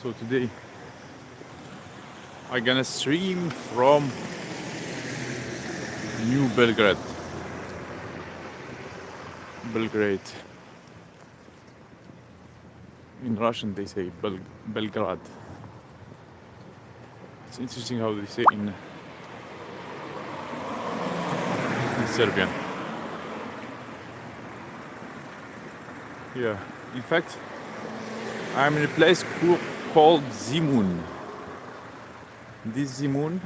So today I'm gonna stream from New Belgrade. Belgrade. In Russian they say Belgrade. It's interesting how they say in Serbian. Yeah, in fact, I'm in a place called Zimun. This Zimun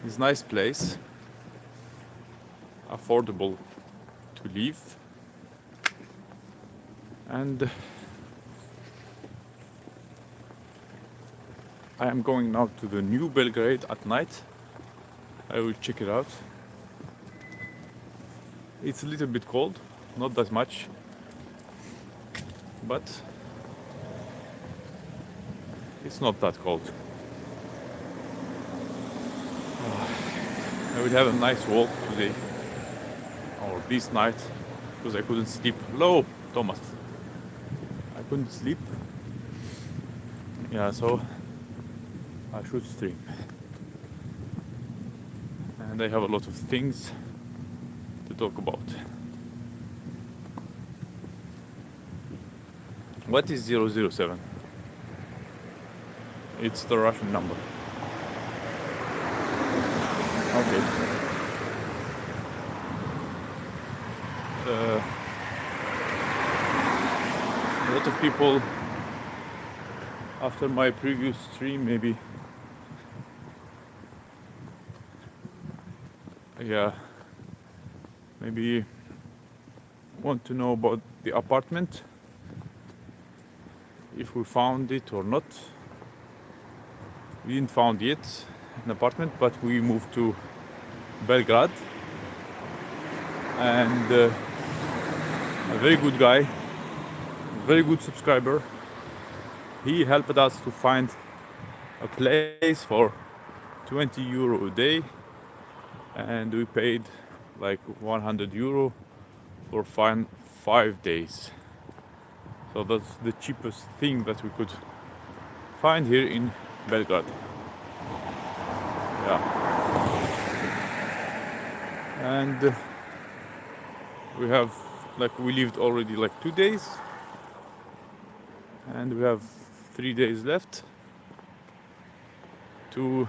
is a nice place, affordable to live, and I am going now to the New Belgrade at night. I will check it out. It's a little bit cold, not that much, but it's not that cold. I will have a nice walk today, or this night, because I couldn't sleep. Hello, Thomas. I couldn't sleep. Yeah, so I should stream. And I have a lot of things to talk about. What is 007? It's the Russian number. Okay. A lot of people after my previous stream maybe maybe want to know about the apartment, if we found it or not. We didn't found yet an apartment, but we moved to Belgrade, and a very good guy, very good subscriber, he helped us to find a place for 20 euro a day, and we paid like 100 euro for 5 days. So that's the cheapest thing that we could find here in Belgrade. Yeah. And we lived already like 2 days, and we have 3 days left to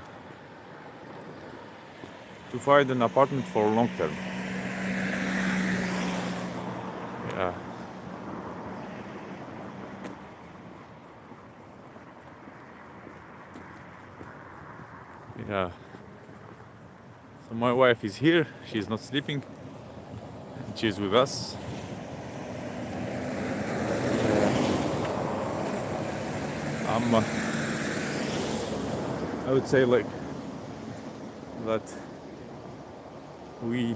find an apartment for long term. Yeah. Yeah. So my wife is here, she's not sleeping, and she's with us. I would say like that we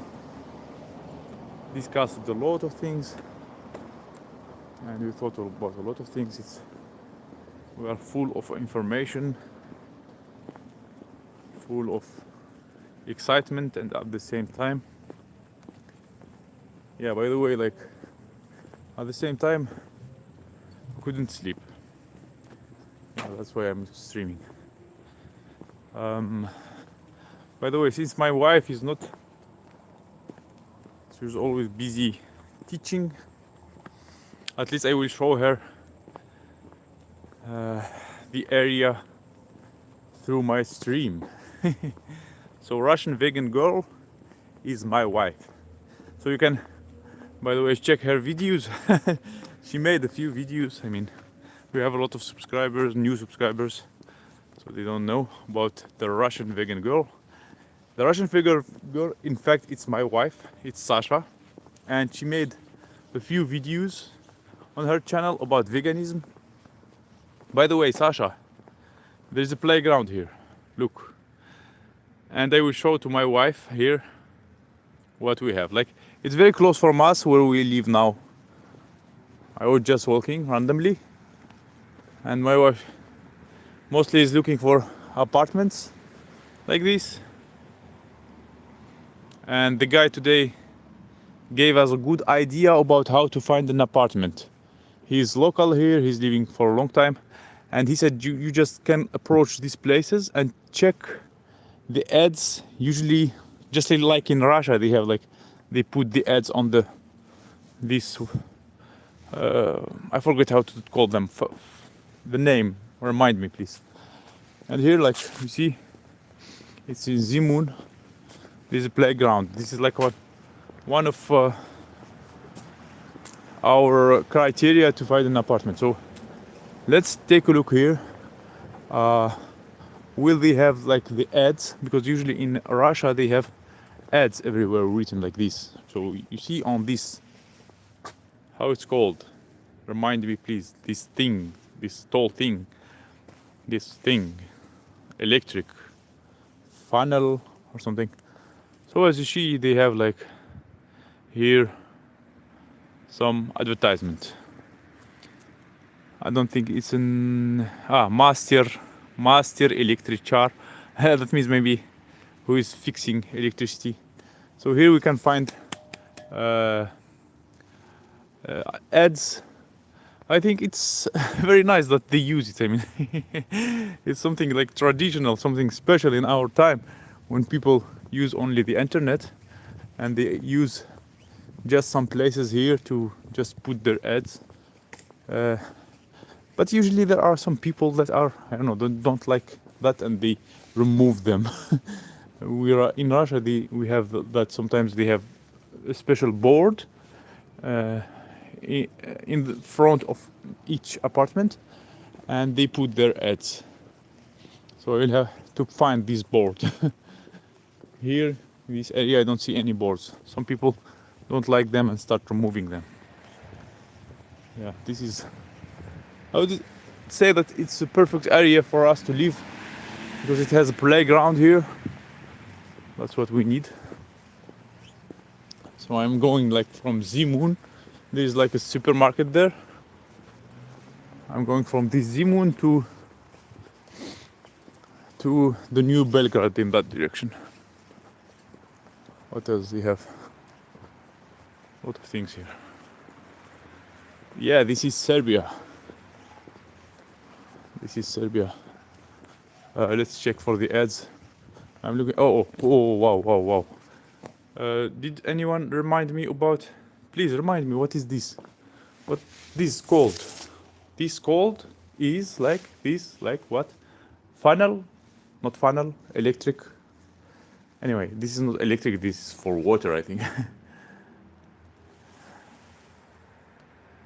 discussed a lot of things, and we thought about a lot of things. We are full of information, full of excitement, and at the same time, yeah, by the way, like at the same time I couldn't sleep. Yeah, that's why I'm streaming. By the way, since my wife is not, she's always busy teaching, at least I will show her the area through my stream. So Russian vegan girl is my wife. So you can, by the way, check her videos. She made a few videos. I mean, we have a lot of subscribers, new subscribers, so they don't know about the Russian vegan girl. The Russian vegan girl, in fact, it's my wife. It's Sasha, and she made a few videos on her channel about veganism. By the way, Sasha, there's a playground here. Look. And I will show to my wife here what we have. Like, it's very close from us where we live now. I was just walking randomly, and my wife mostly is looking for apartments like this. And the guy today gave us a good idea about how to find an apartment. He's local here, he's living for a long time, and he said you just can approach these places and check the ads. Usually, just like in Russia, they have like they put the ads on this. I forget how to call them. The name, remind me, please. And here, like you see, it's in Zimun. This is a playground. This is like one of our criteria to find an apartment. So let's take a look here. Will they have like the ads? Because usually in Russia they have ads everywhere written like this. So you see on this, how it's called? Remind me, please. This thing, this tall thing, this thing, electric funnel or something. So as you see, they have like here some advertisement. I don't think it's an master electric char. That means maybe who is fixing electricity. So here we can find ads. I think it's very nice that they use it. I mean, it's something like traditional, something special in our time when people use only the internet and they use just some places here to just put their ads. But usually there are some people that are, I don't know, don't like that and they remove them. We are in Russia. We have that sometimes they have a special board in the front of each apartment, and they put their ads. So you'll have to find this board. Here in this area I don't see any boards. Some people don't like them and start removing them. Yeah, this is, I would say that it's a perfect area for us to live because it has a playground here. That's what we need. So I'm going like from Zimun. There's like a supermarket there. I'm going from this Zimun to the new Belgrade in that direction. What else do you have? A lot of things here. Yeah, this is Serbia. This is Serbia. Let's check for the ads. I'm looking. Oh, wow. Did anyone remind me about? Please remind me. What is this? What this is called? This called is like this. Like what? Funnel? Not funnel. Electric. Anyway, this is not electric. This is for water, I think.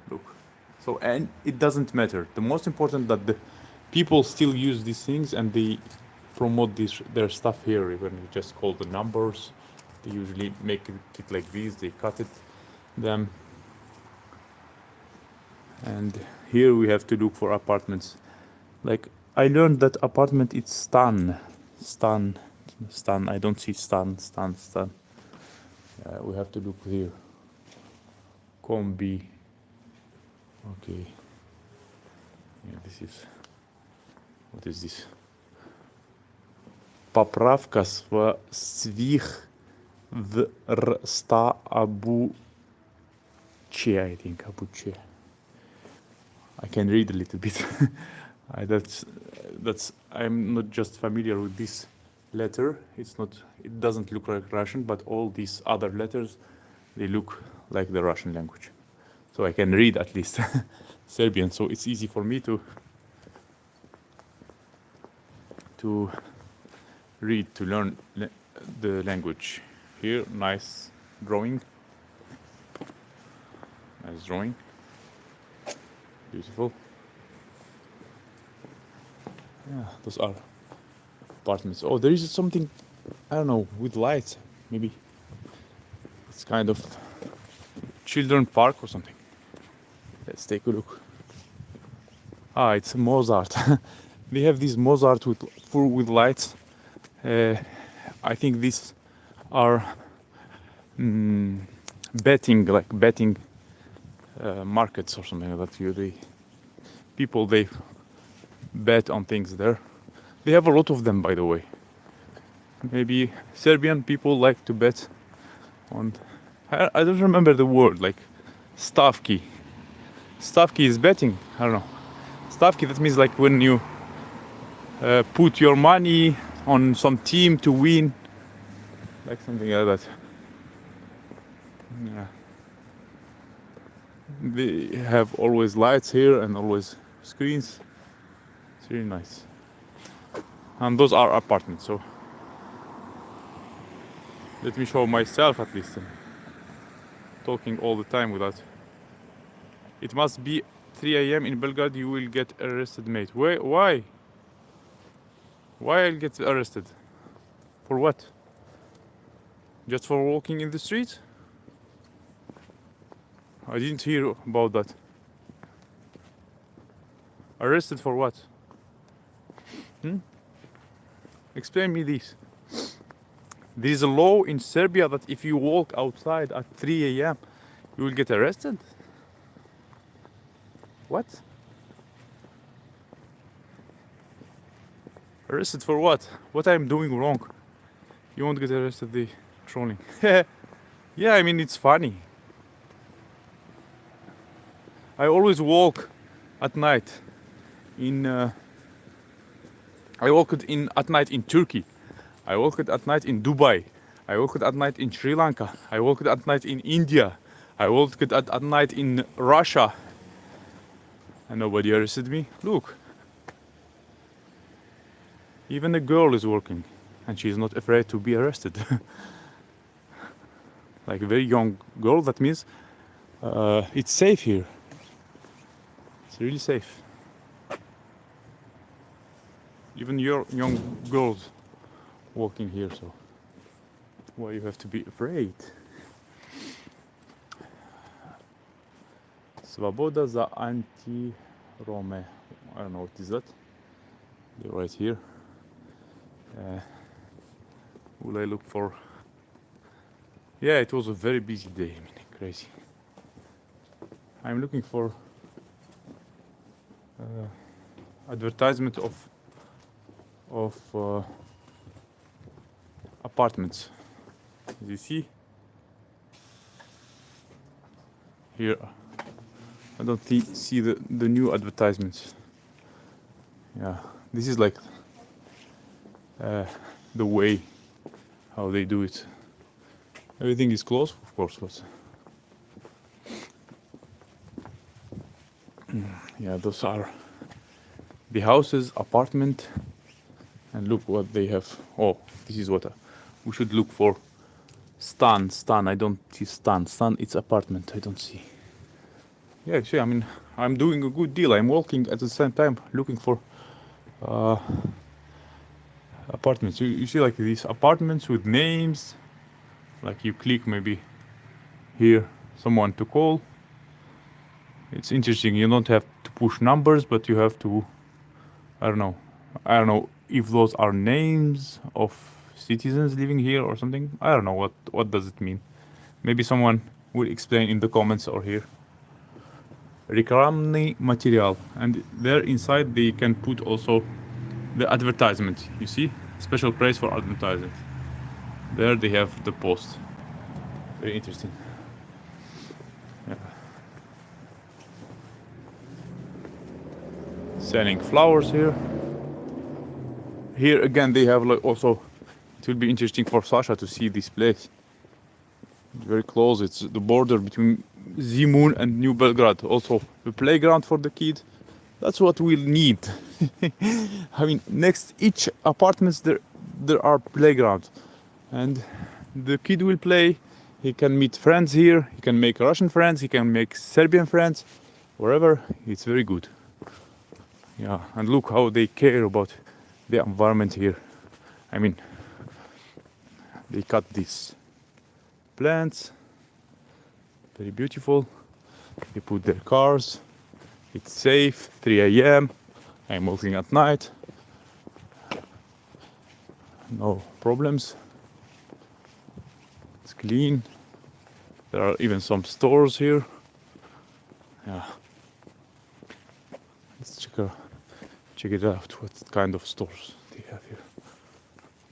Look. So, and it doesn't matter. The most important that the people still use these things and they promote their stuff here. When you just call the numbers, they usually make it like this. They cut them, and here we have to look for apartments. Like I learned that apartment it's stan. I don't see stan. We have to look here. Combi. Okay. Yeah, this is. What is this? Поправка свих врста обучения. I think обучения. I can read a little bit. That's. I'm not just familiar with this letter. It doesn't look like Russian, but all these other letters, they look like the Russian language. So I can read at least Serbian. So it's easy for me to read, to learn the language. Here, nice drawing. Beautiful. Yeah, those are apartments. Oh, there is something, I don't know, with lights. Maybe it's kind of children park or something. Let's take a look. It's a Mozart. They have this Mozart with lights. I think these are betting markets or something like that. People they bet on things there. They have a lot of them, by the way. Maybe Serbian people like to bet on. I don't remember the word, like stavki. Stavki is betting. I don't know. Stavki, that means like when you put your money on some team to win, like something like that. Yeah. They have always lights here and always screens. It's really nice. And those are apartments, so let me show myself at least. Talking all the time without. It must be 3 a.m. in Belgrade. You will get arrested, mate. Why? Why I'll get arrested? For what? Just for walking in the street? I didn't hear about that. Arrested for what? Explain me this. There is a law in Serbia that if you walk outside at 3 a.m. you will get arrested? What? Arrested for what? What I'm doing wrong? You won't get arrested, the trolling. Yeah, I mean, it's funny. I always walk at night in I walked at night in Turkey. I walked at night in Dubai. I walked at night in Sri Lanka. I walked at night in India. I walked at night in Russia. And nobody arrested me. Look. Even a girl is working and she's not afraid to be arrested. Like a very young girl, that means it's safe here. It's really safe. Even your young girls walking here, so why you have to be afraid? Svoboda za anti-Rome. I don't know what is that. They're right here. Will I look for? Yeah, it was a very busy day. I mean, crazy. I'm looking for advertisement of apartments. As you see here, I don't see the new advertisements. Yeah, this is like the way how they do it. Everything is closed, of course, but yeah, those are the houses, apartment, and look what they have. Oh, this is what we should look for. Stan, I don't see Stan, it's apartment, I don't see. Yeah, actually, I mean, I'm doing a good deal. I'm walking at the same time looking for apartments. You see like these apartments with names, like you click maybe here someone to call. It's interesting. You don't have to push numbers, but you have to, I don't know if those are names of citizens living here or something. I don't know what does it mean. Maybe someone will explain in the comments or here. Reklamni material, and there inside they can put also the advertisement. You see, special price for advertisement. There they have the post. Very interesting. Yeah. Selling flowers here. Here again they have like also. It will be interesting for Sasha to see this place. It's very close. It's the border between Zemun and New Belgrade. Also the playground for the kids. That's what we'll need. I mean, next each apartments there are playgrounds, and the kid will play. He can meet friends here. He can make Russian friends. He can make Serbian friends. Wherever, it's very good. Yeah, and look how they care about the environment here. I mean, they cut these plants. Very beautiful. They put their cars. It's safe. 3 a.m. I'm walking at night. No problems. It's clean. There are even some stores here. Yeah. Let's check it out. What kind of stores they have here?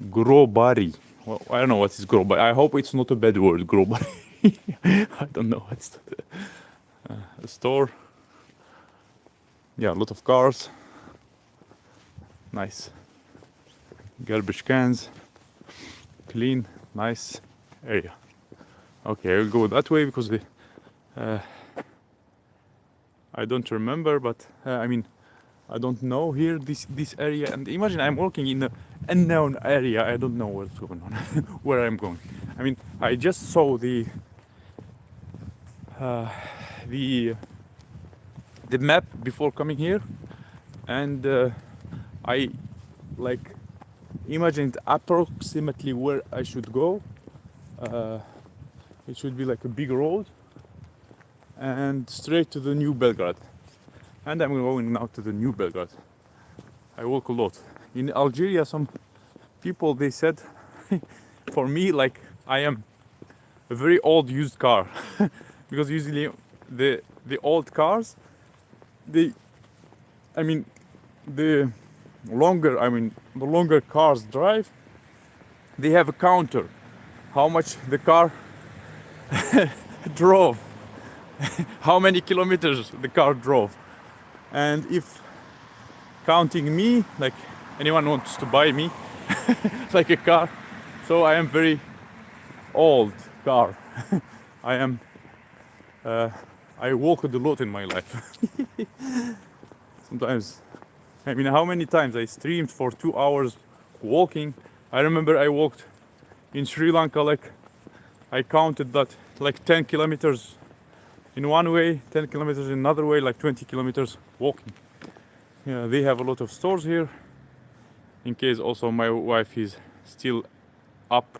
Grobari. Well, I don't know what is grobari. I hope it's not a bad word, grobari. I don't know what's that. A store. Yeah, a lot of cars. Nice. Garbage cans. Clean, nice area. Okay, I'll go that way because I don't remember, but I mean, I don't know here this area. And imagine I'm walking in an unknown area. I don't know what's going on, where I'm going. I mean, I just saw uh, the the map before coming here, and I like imagined approximately where I should go. It should be like a big road and straight to the new Belgrade. And I'm going now to the new Belgrade. I walk a lot. In Algeria, some people they said, for me, like I am a very old used car, because usually the old cars, they, I mean, the the longer cars drive, they have a counter, how much the car drove, how many kilometers the car drove. And if counting me, like anyone wants to buy me like a car, so I am very old car. I am I walked a lot in my life. Sometimes, I mean, how many times I streamed for 2 hours walking. I remember I walked in Sri Lanka, like I counted that like 10 kilometers in one way, 10 kilometers in another way, like 20 kilometers walking. Yeah, they have a lot of stores here. In case also my wife is still up.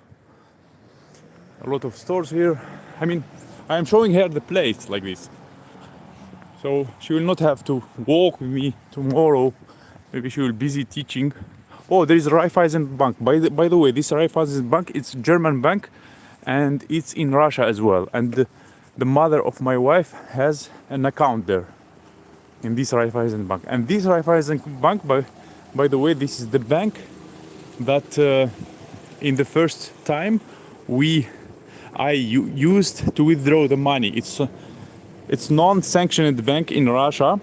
A lot of stores here. I mean, I am showing her the place like this. So she will not have to walk with me tomorrow. Maybe she will be busy teaching. Oh, there is Raiffeisen Bank. By the way, this Raiffeisen Bank, it's German bank, and it's in Russia as well. And the mother of my wife has an account there in this Raiffeisen Bank. And this Raiffeisen Bank, by the way, this is the bank that in the first time I used to withdraw the money. It's non-sanctioned bank in Russia,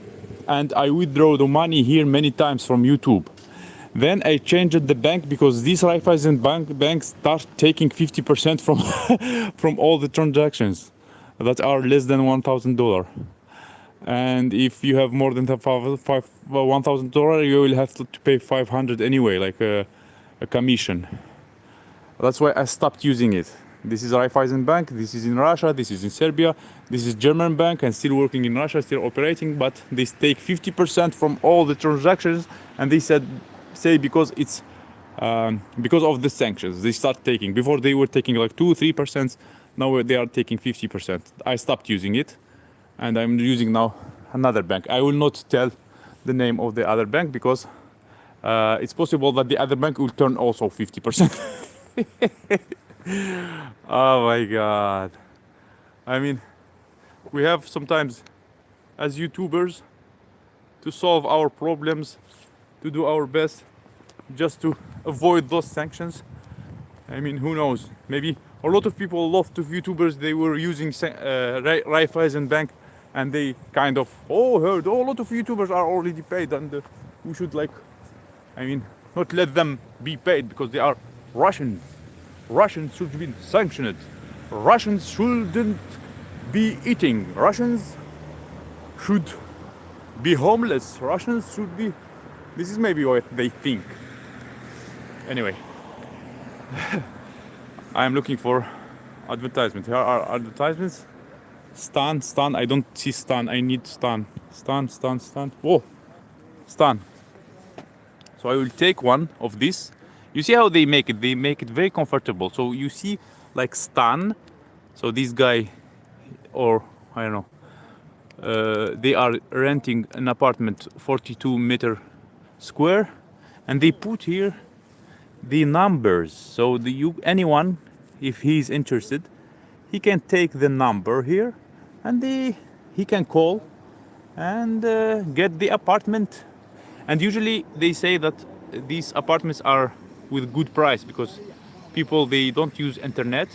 and I withdraw the money here many times from YouTube. Then I changed the bank because this Raiffeisen bank start taking 50% from from all the transactions that are less than $1,000. And if you have more than $1,000, you will have to pay 500 anyway, like a commission. That's why I stopped using it. This is Raiffeisen Bank, this is in Russia, this is in Serbia, this is German bank and still working in Russia, still operating, but they take 50% from all the transactions, and they say because it's because of the sanctions, they start taking. Before they were taking like 2-3%, now they are taking 50%. I stopped using it, and I'm using now another bank. I will not tell the name of the other bank because it's possible that the other bank will turn also 50%. Oh my god. I mean, we have sometimes as YouTubers to solve our problems, to do our best just to avoid those sanctions. I mean, who knows? Maybe a lot of people, a lot of YouTubers, they were using Raiffeisen Bank, and they kind of heard a lot of YouTubers are already paid, and we should, like, I mean, not let them be paid because they are Russians. Russians should be sanctioned. Russians shouldn't be eating. Russians should be homeless. Russians should be. This is maybe what they think. Anyway, I am looking for advertisements. Here are advertisements. Stan. I don't see Stan. I need Stan. Stan. Whoa, Stan. So I will take one of these. You see how they make it? They make it very comfortable. So you see, like Stan. So this guy, or I don't know, they are renting an apartment 42 meter square, and they put here the numbers. So anyone, if he is interested, he can take the number here, and he can call and get the apartment. And usually they say that these apartments are with good price because people, they don't use internet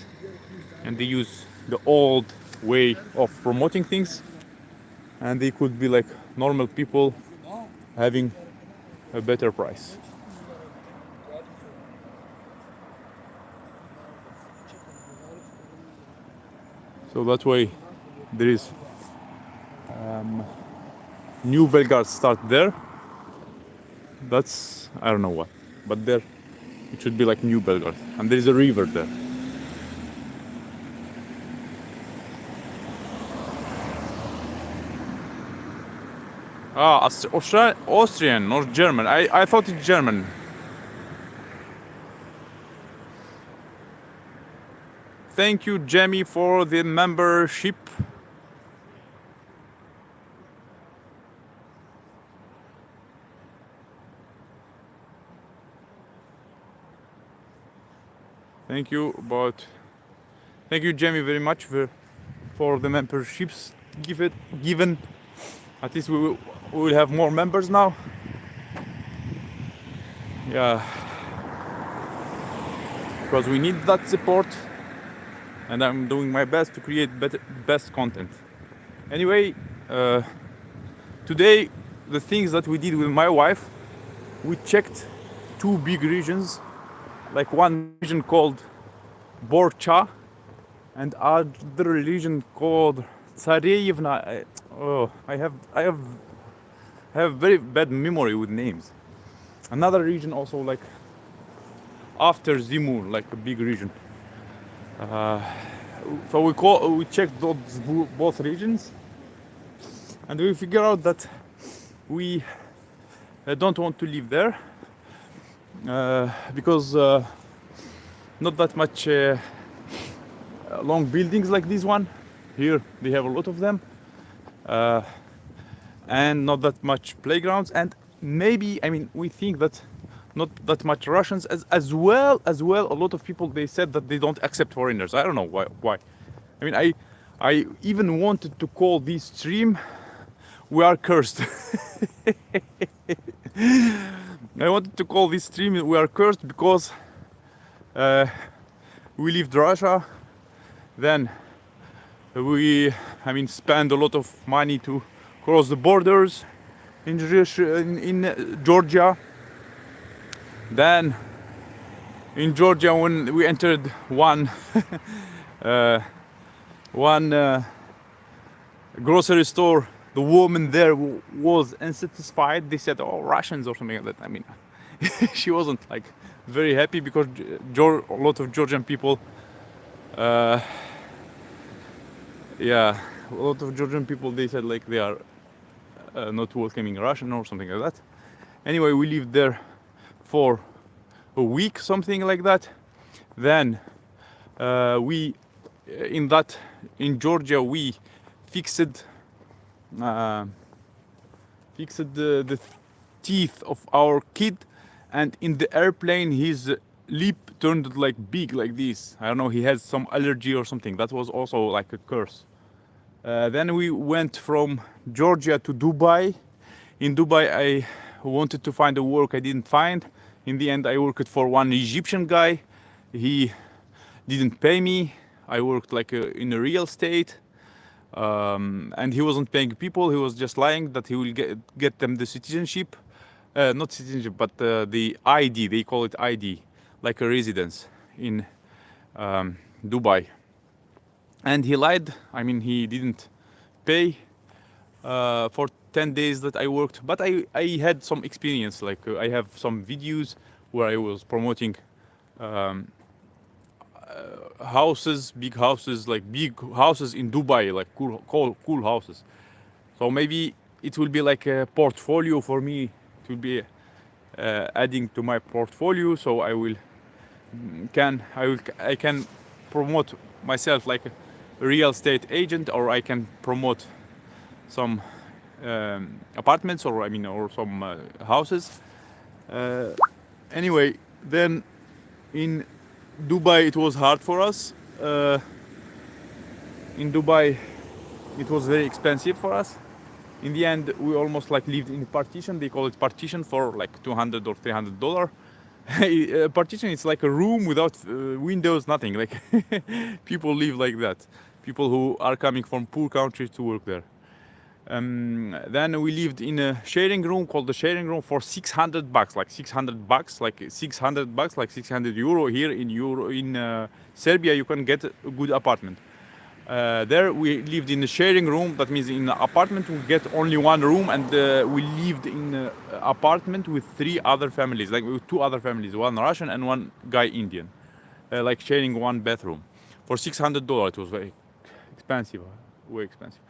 and they use the old way of promoting things, and they could be like normal people having a better price. So that way there is new Belgrade start there. That's I don't know what, but there it should be like New Belgrade, and there is a river there. Ah, Austrian or German. I thought it's German. Thank you, Jamie, for the membership. Thank you, but thank you, Jamie, very much for the memberships given. At least we will have more members now. Yeah, because we need that support, and I'm doing my best to create best content. Anyway, today the things that we did with my wife, we checked two big regions, like one region called Borcha and other region called Tsarevna. I have very bad memory with names. Another region also like after Zimu, like a big region. So we checked those both regions, and we figure out that we don't want to live there because not that much long buildings like this one. Here they have a lot of them, and not that much playgrounds, and maybe we think that not that much Russians as well. A lot of people, they said that they don't accept foreigners. I don't know why. I even wanted to call this stream "We Are Cursed." I wanted to call this stream "We Are Cursed" because we left Russia, then we spend a lot of money to cross the borders in Georgia. Then in Georgia, when we entered one grocery store, the woman there was unsatisfied. They said, "Oh, Russians" or something like that. She wasn't like very happy because a lot of Georgian people, a lot of Georgian people, they said like they are not welcoming Russian or something like that. Anyway, we lived there for a week, something like that. Then in Georgia we fixed the teeth of our kid, and in the airplane his lip turned like big like this. I don't know, he has some allergy or something. That was also like a curse. Then we went from Georgia to Dubai. In Dubai I wanted to find a work I didn't find. In the end I worked for one Egyptian guy. He didn't pay me. I worked like in a real estate, and he wasn't paying people. He was just lying that he will get them the citizenship, not citizenship, but the ID. They call it ID, like a residence in Dubai. And he lied. He didn't pay for 10 days that I worked, but I had some experience. Like I have some videos where I was promoting houses, big houses in Dubai, like cool houses. So maybe it will be like a portfolio for me. It will be adding to my portfolio. So I can promote myself like a real estate agent, or I can promote some apartments, or some houses. Anyway, then in Dubai it was hard for us. In Dubai it was very expensive for us. In the end we almost like lived in a partition. They call it partition for like $200 or $300. Partition is like a room without windows, nothing. Like people live like that. People who are coming from poor countries to work there. Then we lived in a sharing room called the sharing room for $600, like $600, like $600, like 600 euro. Here in Serbia, you can get a good apartment. There we lived in a sharing room. That means in an apartment we get only one room, and we lived in an apartment with three other families, like with two other families, one Russian and one guy Indian, like sharing one bathroom for $600. It was very expensive, way expensive.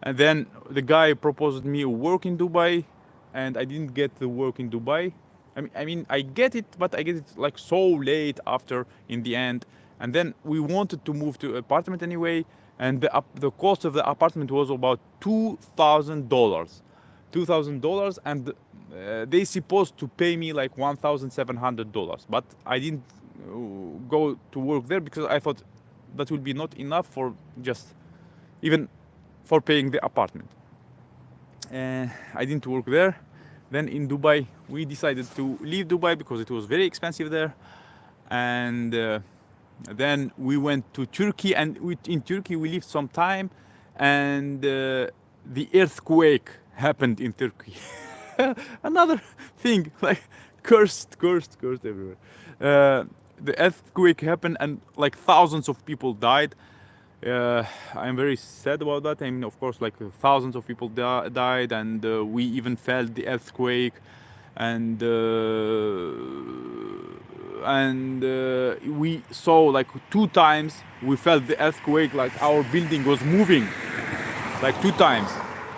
And then the guy proposed me work in Dubai, and I didn't get the work in Dubai. I mean, I get it, but I get it like so late after in the end. And then we wanted to move to apartment anyway, and the cost of the apartment was about $2,000, $2,000, and they supposed to pay me like $1,700, but I didn't go to work there because I thought that would be not enough for just even for paying the apartment. I didn't work there. Then in Dubai, we decided to leave Dubai because it was very expensive there. And then we went to Turkey, and in Turkey we lived some time, and the earthquake happened in Turkey. Another thing, like cursed everywhere. The earthquake happened, and like thousands of people died. I'm very sad about that. I mean, of course, like thousands of people died, and we even felt the earthquake, and we saw like 2 times we felt the earthquake, like our building was moving, like 2 times.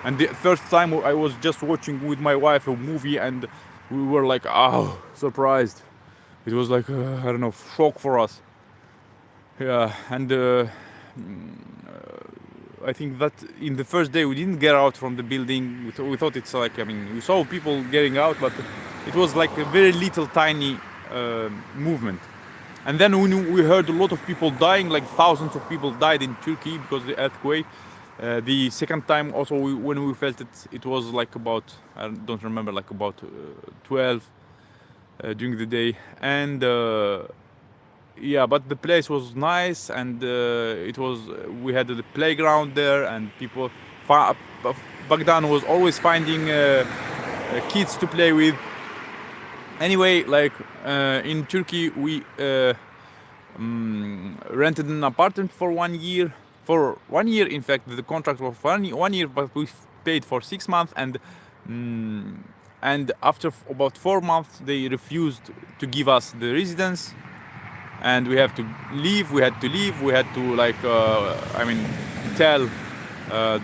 And the first time I was just watching with my wife a movie, and we were like, oh, surprised. It was like I don't know, shock for us. Yeah, and I think that in the first day we didn't get out from the building. We thought it's like, I mean, we saw people getting out, but it was like a very little tiny movement. And then we heard a lot of people dying, like thousands of people died in Turkey because of the earthquake. The second time also when we felt it, it was like about, I don't remember, like about 12 during the day. And yeah, but the place was nice, and it was, we had the playground there, and people, Bagdan was always finding kids to play with. Anyway, like in Turkey we rented an apartment for 1 year. For 1 year, in fact, the contract was for 1 year, but we paid for 6 months, and after about 4 months they refused to give us the residence, and we have to leave. We had to leave. We had to like I mean, tell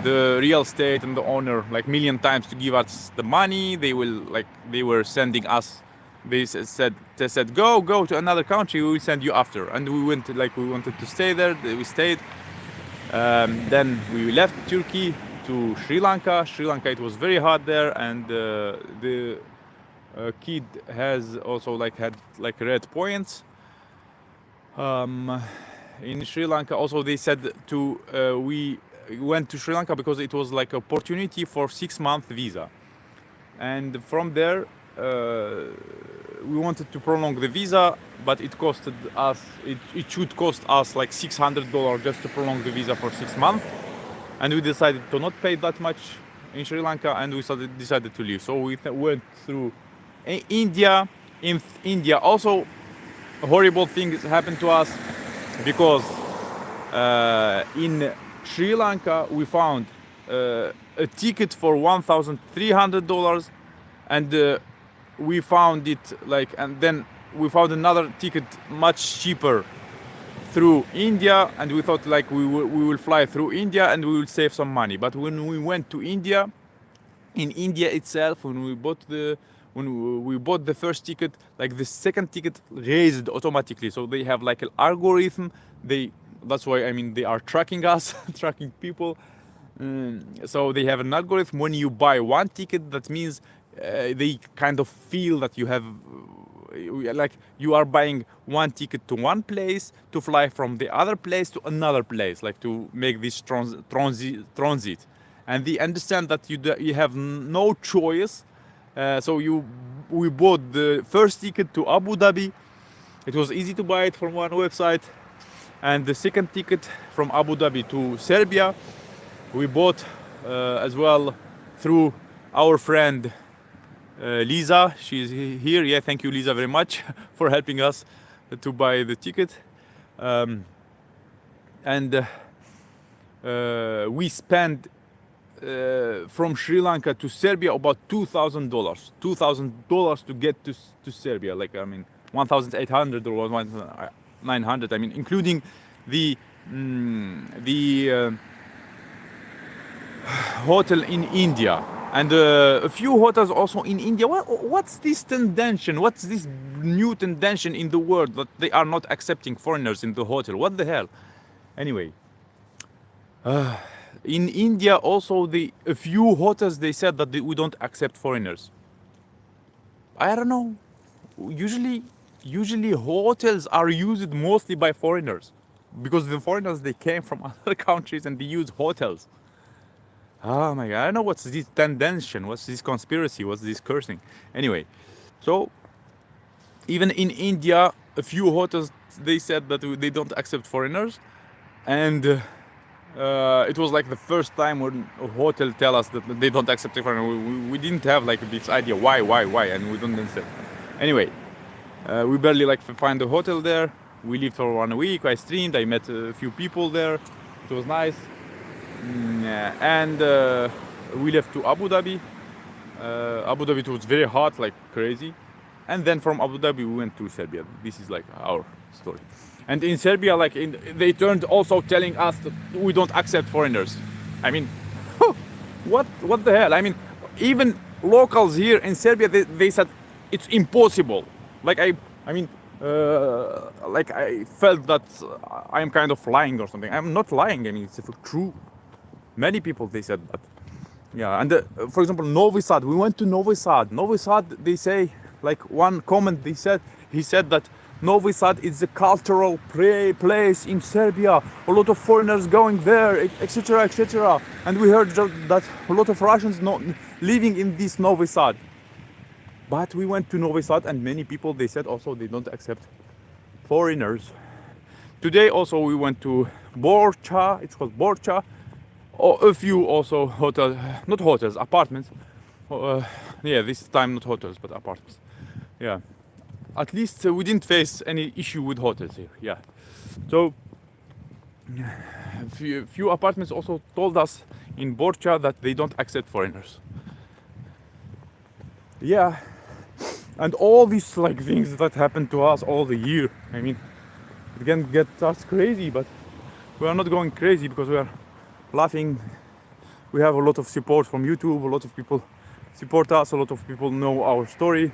the real estate and the owner like million times to give us the money. They were sending us. They said go to another country. We will send you after. And we went, like we wanted to stay there. We stayed. Then we left Turkey to Sri Lanka. Sri Lanka, it was very hot there, and the kid has also like had like red points. In Sri Lanka also they said to we went to Sri Lanka because it was like opportunity for 6-month visa, and from there we wanted to prolong the visa, but it costed us, it should cost us like $600 just to prolong the visa for 6 months, and we decided to not pay that much in Sri Lanka, and we decided to leave. So we went through India. In India also horrible things happened to us, because in Sri Lanka we found a ticket for $1,300, and we found it like, and then we found another ticket much cheaper through India, and we thought like we will fly through India and we will save some money. But when we went to India, in India itself, when we bought the first ticket, like the second ticket raised automatically. So they have like an algorithm. That's why, I mean, they are tracking us, tracking people. So they have an algorithm. When you buy one ticket, that means they kind of feel that you have, like you are buying one ticket to one place to fly from the other place to another place, like to make this transit. And they understand that you have no choice. So we bought the first ticket to Abu Dhabi. It was easy to buy it from one website. And the second ticket from Abu Dhabi to Serbia, we bought as well through our friend Lisa. She's here. Yeah, thank you, Lisa, very much for helping us to buy the ticket. And we spent from Sri Lanka to Serbia about $2,000. $2,000 to get to Serbia. Like, I mean, 1,800 or 1,900. I mean, including the hotel in India and a few hotels also in India. What's this tendency? What's this new tendency in the world that they are not accepting foreigners in the hotel? What the hell? Anyway, in India also a few hotels they said that we don't accept foreigners. I don't know. Usually hotels are used mostly by foreigners because the foreigners they came from other countries and they use hotels. Oh my god, I don't know what's this tendency, what's this conspiracy, what's this cursing. Anyway, so even in India, a few hotels they said that they don't accept foreigners, and it was like the first time when a hotel tell us that they don't accept foreigners. We didn't have like this idea why, and we don't understand. Anyway, we barely like find a hotel there. We lived for 1 week. I streamed. I met a few people there. It was nice. And we left to Abu Dhabi. Abu Dhabi, it was very hot, like crazy. And then from Abu Dhabi we went to Serbia. This is like our story. And in Serbia, like they turned also telling us that we don't accept foreigners. I mean, what the hell? I mean, even locals here in Serbia, they said it's impossible. Like like I felt that I'm kind of lying or something. I'm not lying. I mean, it's true. Many people they said that. Yeah, and for example, Novi Sad. We went to Novi Sad. Novi Sad, they say, like one comment he said that Novi Sad is a cultural place in Serbia. A lot of foreigners going there, etc., etc. And we heard that a lot of Russians not living in this Novi Sad. But we went to Novi Sad, and many people they said also they don't accept foreigners. Today also we went to Borcha. It's called Borcha. Or a few also not hotels, apartments. Yeah, this time not hotels but apartments. Yeah, at least we didn't face any issue with hotels here. Yeah, so a few apartments also told us in Borcha that they don't accept foreigners. Yeah, and all these like things that happen to us all the year. I mean, it can get us crazy, but we are not going crazy because we are laughing. We have a lot of support from YouTube. A lot of people support us. A lot of people know our story.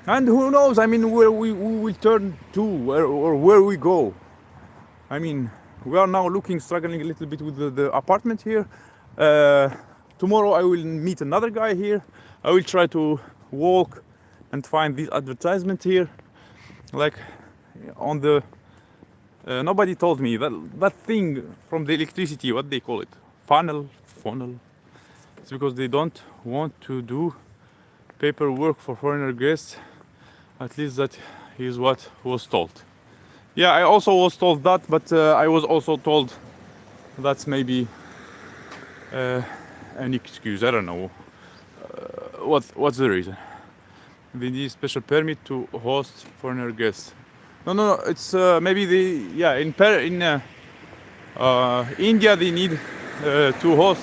And who knows? I mean, where we will turn to, or where we go. I mean, we are now struggling a little bit with the apartment here. Tomorrow I will meet another guy here. I will try to walk and find this advertisement here, like on the. Nobody told me that thing from the electricity, what they call it, funnel. It's because they don't want to do paperwork for foreigner guests. At least that is what was told. Yeah, I also was told that, but I was also told that's maybe an excuse. I don't know what's the reason. They need special permit to host foreigner guests. No. It's maybe in India they need to host.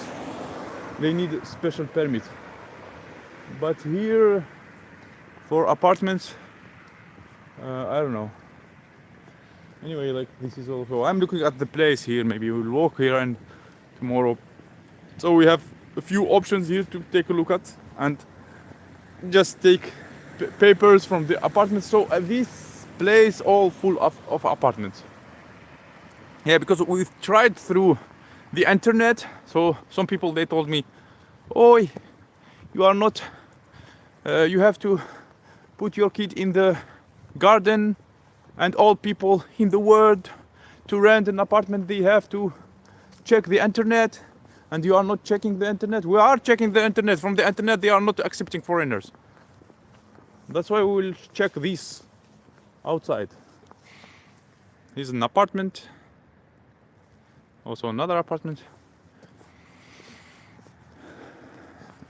They need special permit. But here for apartments, I don't know. Anyway, like this is also. I'm looking at the place here. Maybe we'll walk here and tomorrow. So we have a few options here to take a look at and just take papers from the apartments. So this place all full of apartments. Yeah, because we've tried through the internet. So some people they told me, "Oh, you are not. You have to put your kid in the garden, and all people in the world to rent an apartment they have to check the internet, and you are not checking the internet." We are checking the internet. From the internet they are not accepting foreigners. That's why we will check this outside. Here's an apartment. Also another apartment.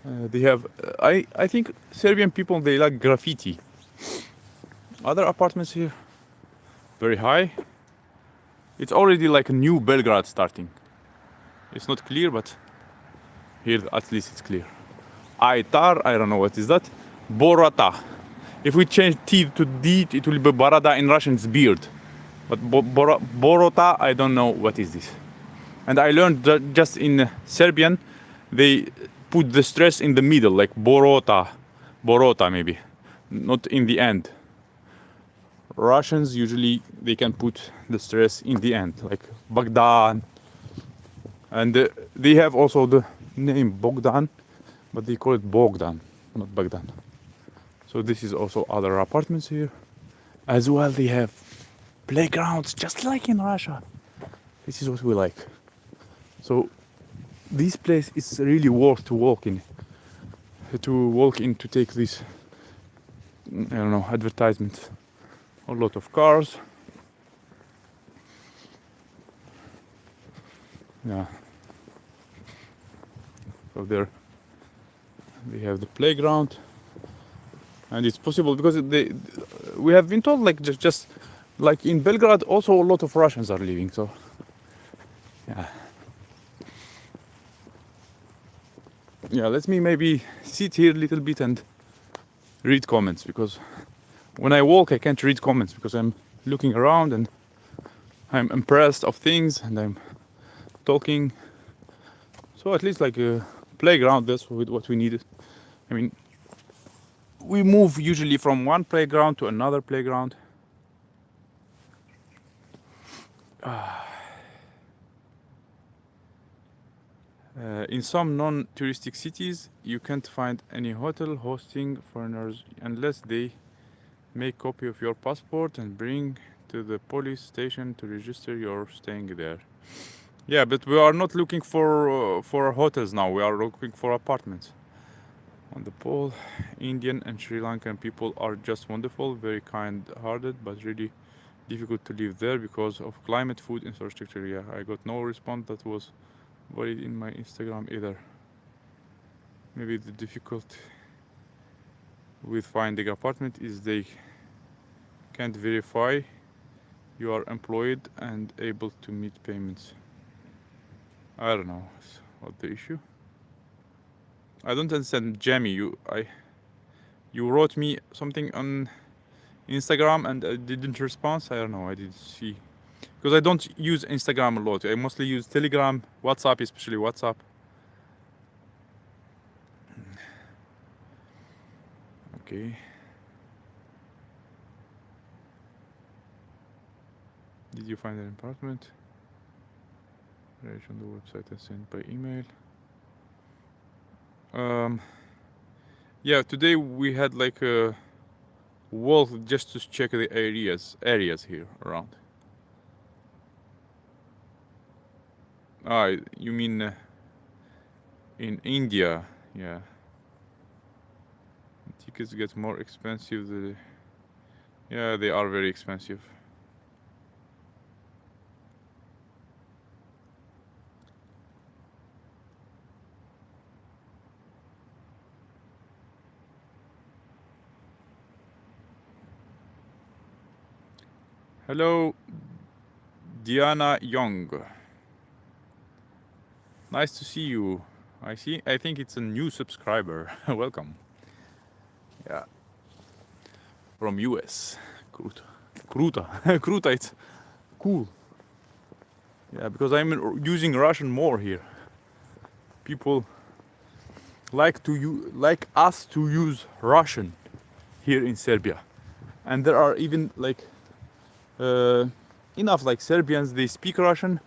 They have. I think Serbian people, they like graffiti. Other apartments here, very high. It's already like a new Belgrade starting. It's not clear, but here at least it's clear. Aitar, I don't know what is that. Borata. If we change T to D, it will be Barada. In Russian, it's beard. But Borota, I don't know what is this. And I learned that just in Serbian, they put the stress in the middle, like Borota. Borota, maybe. Not in the end. Russians usually they can put the stress in the end, like Bogdan. And they have also the name Bogdan, but they call it Bogdan, not Bogdan. So this is also other apartments here. As well, they have playgrounds just like in Russia. This is what we like. So this place is really worth to walk in. To take this, I don't know, advertisement. A lot of cars. Yeah. So there we have the playground, and it's possible because we have been told like just like in Belgrade also a lot of Russians are living. So yeah. Yeah, let me maybe sit here a little bit and read comments, because when I walk I can't read comments because I'm looking around and I'm impressed of things and I'm talking. So at least like a playground, that's what we needed. I mean, we move usually from one playground to another playground. In some non-touristic cities, you can't find any hotel hosting foreigners unless they make copy of your passport and bring to the police station to register your staying there. Yeah, but we are not looking for hotels now. We are looking for apartments. On the pole, Indian and Sri Lankan people are just wonderful, very kind-hearted, but really difficult to live there because of climate, food, infrastructure. Yeah, I got no response that was valid in my Instagram either. Maybe the difficult with finding apartment is they can't verify you are employed and able to meet payments. I don't know what the issue. I don't understand, Jamie. You wrote me something on Instagram and I didn't respond. I don't know. I didn't see, because I don't use Instagram a lot. I mostly use Telegram, WhatsApp, especially WhatsApp. Okay. Did you find an apartment? Right on the website and sent by email. Yeah, today we had like a walk just to check the areas here around. Ah, you mean in India? Yeah. Tickets get more expensive. Yeah, they are very expensive. Hello, Diana Young. Nice to see you. I think it's a new subscriber. Welcome. Yeah. From US. Kruta. Kruta, it's cool. Yeah, because I'm using Russian more here. People like us to use Russian here in Serbia. And there are even like enough like Serbians, they speak Russian.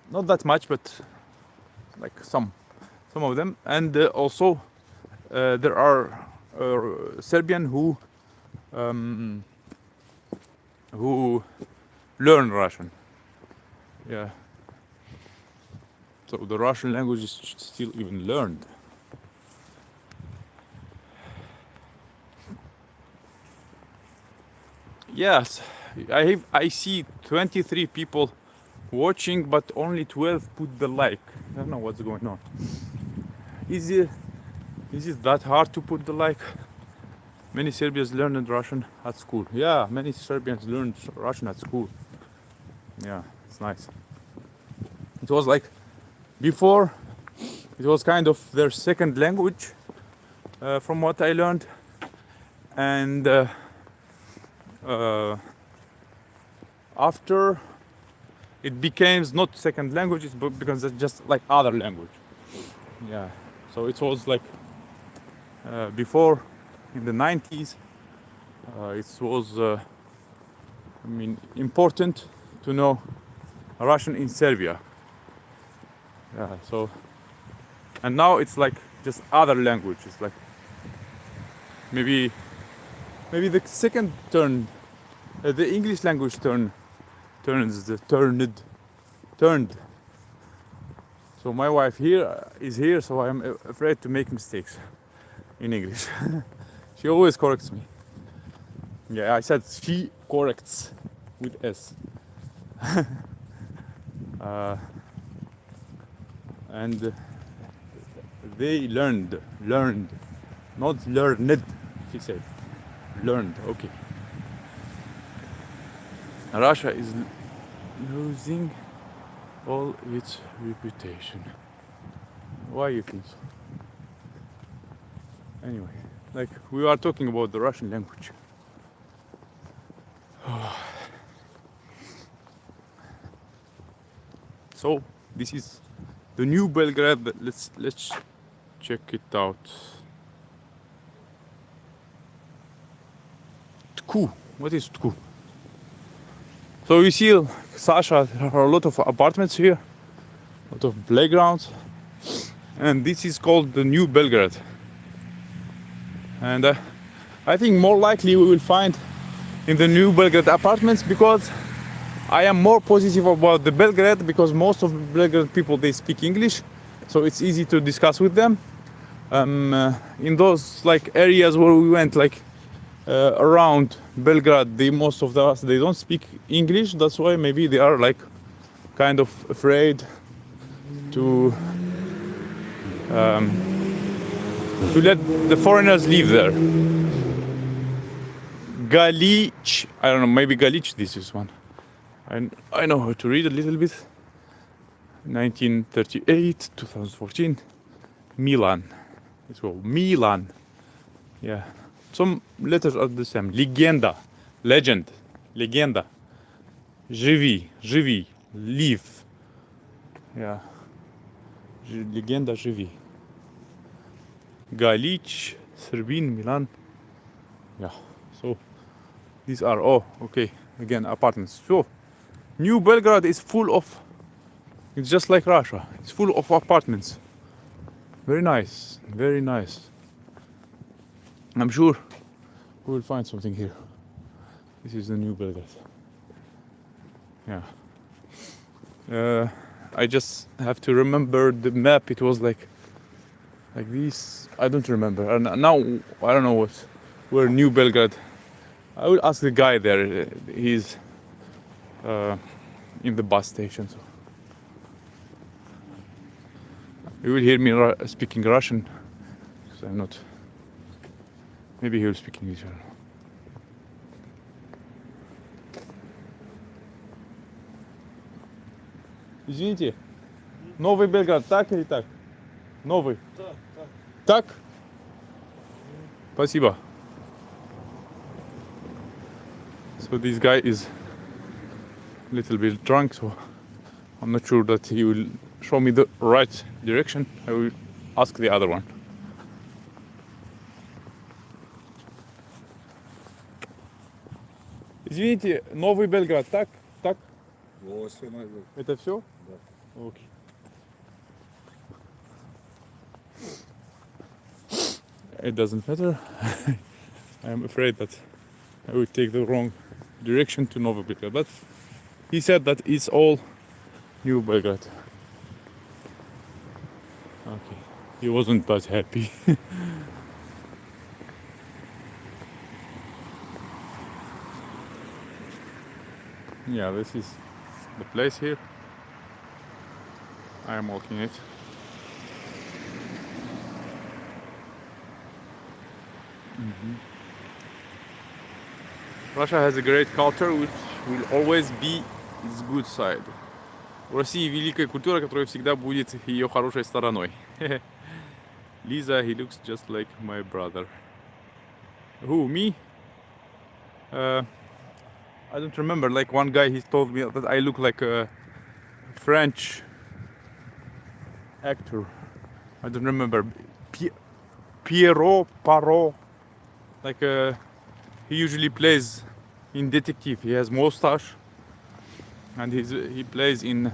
Not that much, but like some of them. And also there are Serbian who learn Russian. Yeah. So the Russian language is still even learned. Yes, I see 23 people watching, but only 12 put the like. I don't know what's going on. Is it that hard to put the like? Many Serbians learned Russian at school. Yeah, many Serbians learned Russian at school. Yeah, it's nice. It was like before, it was kind of their second language, from what I learned, and uh, after it became not second languages, but because it's just like other language. Yeah, so it was like before in the 90s, it was I mean important to know Russian in Serbia. Yeah, so and now it's like just other languages, like maybe the second turn, the English language turned. So my wife here is here, so I'm afraid to make mistakes in English. She always corrects me. Yeah, I said she corrects with S. And they learned, not learned. She said, learned. Okay. Russia is losing all its reputation. Why you think so? Anyway, like we are talking about the Russian language. So this is the new Belgrade. Let's check it out. Tku. What is Tku? So you see, Sasha, there are a lot of apartments here, a lot of playgrounds, and this is called the New Belgrade. And I think more likely we will find in the New Belgrade apartments, because I am more positive about the Belgrade, because most of the Belgrade people, they speak English, so it's easy to discuss with them. In those like areas where we went, like around Belgrade, most of us, they don't speak English. That's why maybe they are like kind of afraid to let the foreigners live there. Galic, I don't know, maybe Galic, this is one. I know how to read a little bit. 1938, 2014, Milan. It's called Milan. Yeah. Some letters are the same. Legenda, legend, legenda. Живи, live. Yeah. Legenda, живи. Galic, Serbin, Milan. Yeah. So these are, okay, again, apartments. So New Belgrade is full of, it's just like Russia. It's full of apartments. Very nice, very nice. I'm sure we will find something here. This is the New Belgrade. Yeah. I just have to remember the map. It was like this. I don't remember. And now I don't know where New Belgrade. I will ask the guy there. He's in the bus station. So you will hear me speaking Russian, because I'm not. Maybe he will speak English. I don't know. Извините, Новый Белград, так или так? Новый? Так? Спасибо. So this guy is a little bit drunk, so I'm not sure that he will show me the right direction. I will ask the other one. Извините, Новый Белград, так? Так? Вот, все найду. Это все? Да. Окей. It doesn't matter. I am afraid that I will take the wrong direction to Novi Belgrade, but he said that it's all New Belgrade. Okay, he wasn't that happy. Yeah, this is the place here. I am walking it. Russia has a great culture which will always be its good side. У России великая культура, которая всегда будет ее хорошей стороной. Lisa, he looks just like my brother. Who, me? Uh, I don't remember. Like one guy, he told me that I look like a French actor. I don't remember. Pierrot Parot. Like he usually plays in detective. He has mustache, and he plays in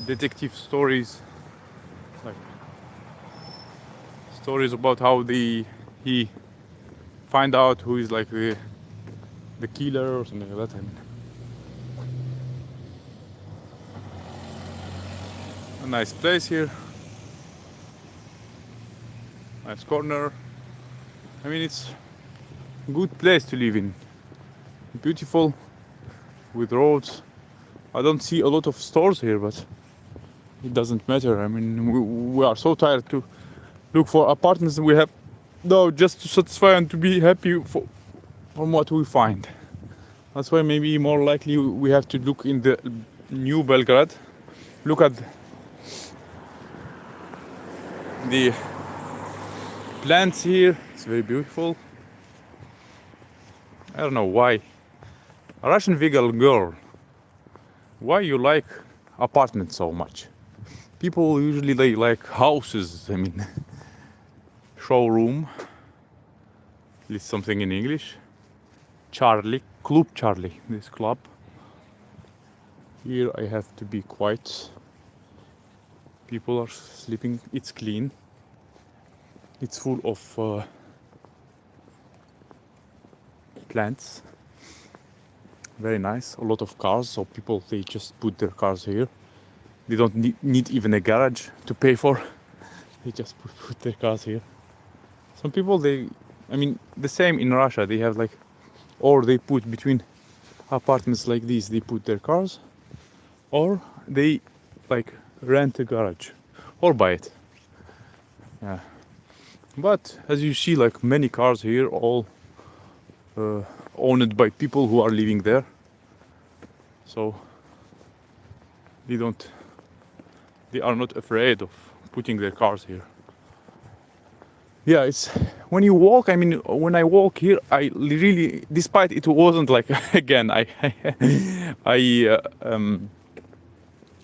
detective stories, like stories about how he find out who is like the killer or something like that. I mean, a nice place here, nice corner. I mean, it's a good place to live in. Beautiful, with roads. I don't see a lot of stores here, but it doesn't matter. I mean, we are so tired to look for apartments we have no just to satisfy and to be happy from what we find. That's why maybe more likely we have to look in the new Belgrade. Look at the plants here. It's very beautiful. I don't know why. A Russian vegan girl, why you like apartments so much? People usually they like houses. I mean, showroom. At least something in English. Charlie, Club Charlie, this club. Here I have to be quiet. People are sleeping. It's clean. It's full of plants. Very nice. A lot of cars. So people they just put their cars here. They don't need even a garage to pay for. They just put their cars here. Some people I mean the same in Russia. They have like, or they put between apartments like these. They put their cars, or they like rent a garage or buy it. Yeah. But as you see, like many cars here, all owned by people who are living there. So they are not afraid of putting their cars here. Yeah, it's when you walk. I mean, when I walk here, I really, despite it wasn't like again, I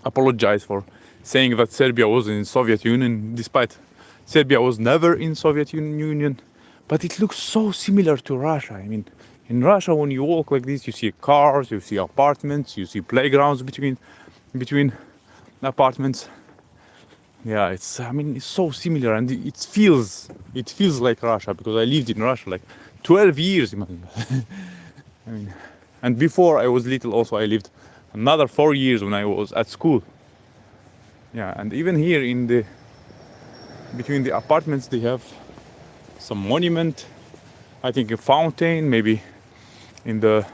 apologize for saying that Serbia was in Soviet Union, despite Serbia was never in Soviet Union, but it looks so similar to Russia. I mean, in Russia, when you walk like this, you see cars, you see apartments, you see playgrounds between apartments. Yeah, I mean, it's so similar, and it feels like Russia because I lived in Russia like 12 years. I mean, and before I was little, also I lived another 4 years when I was at school. Yeah, and even here between the apartments, they have some monument. I think a fountain, maybe in the.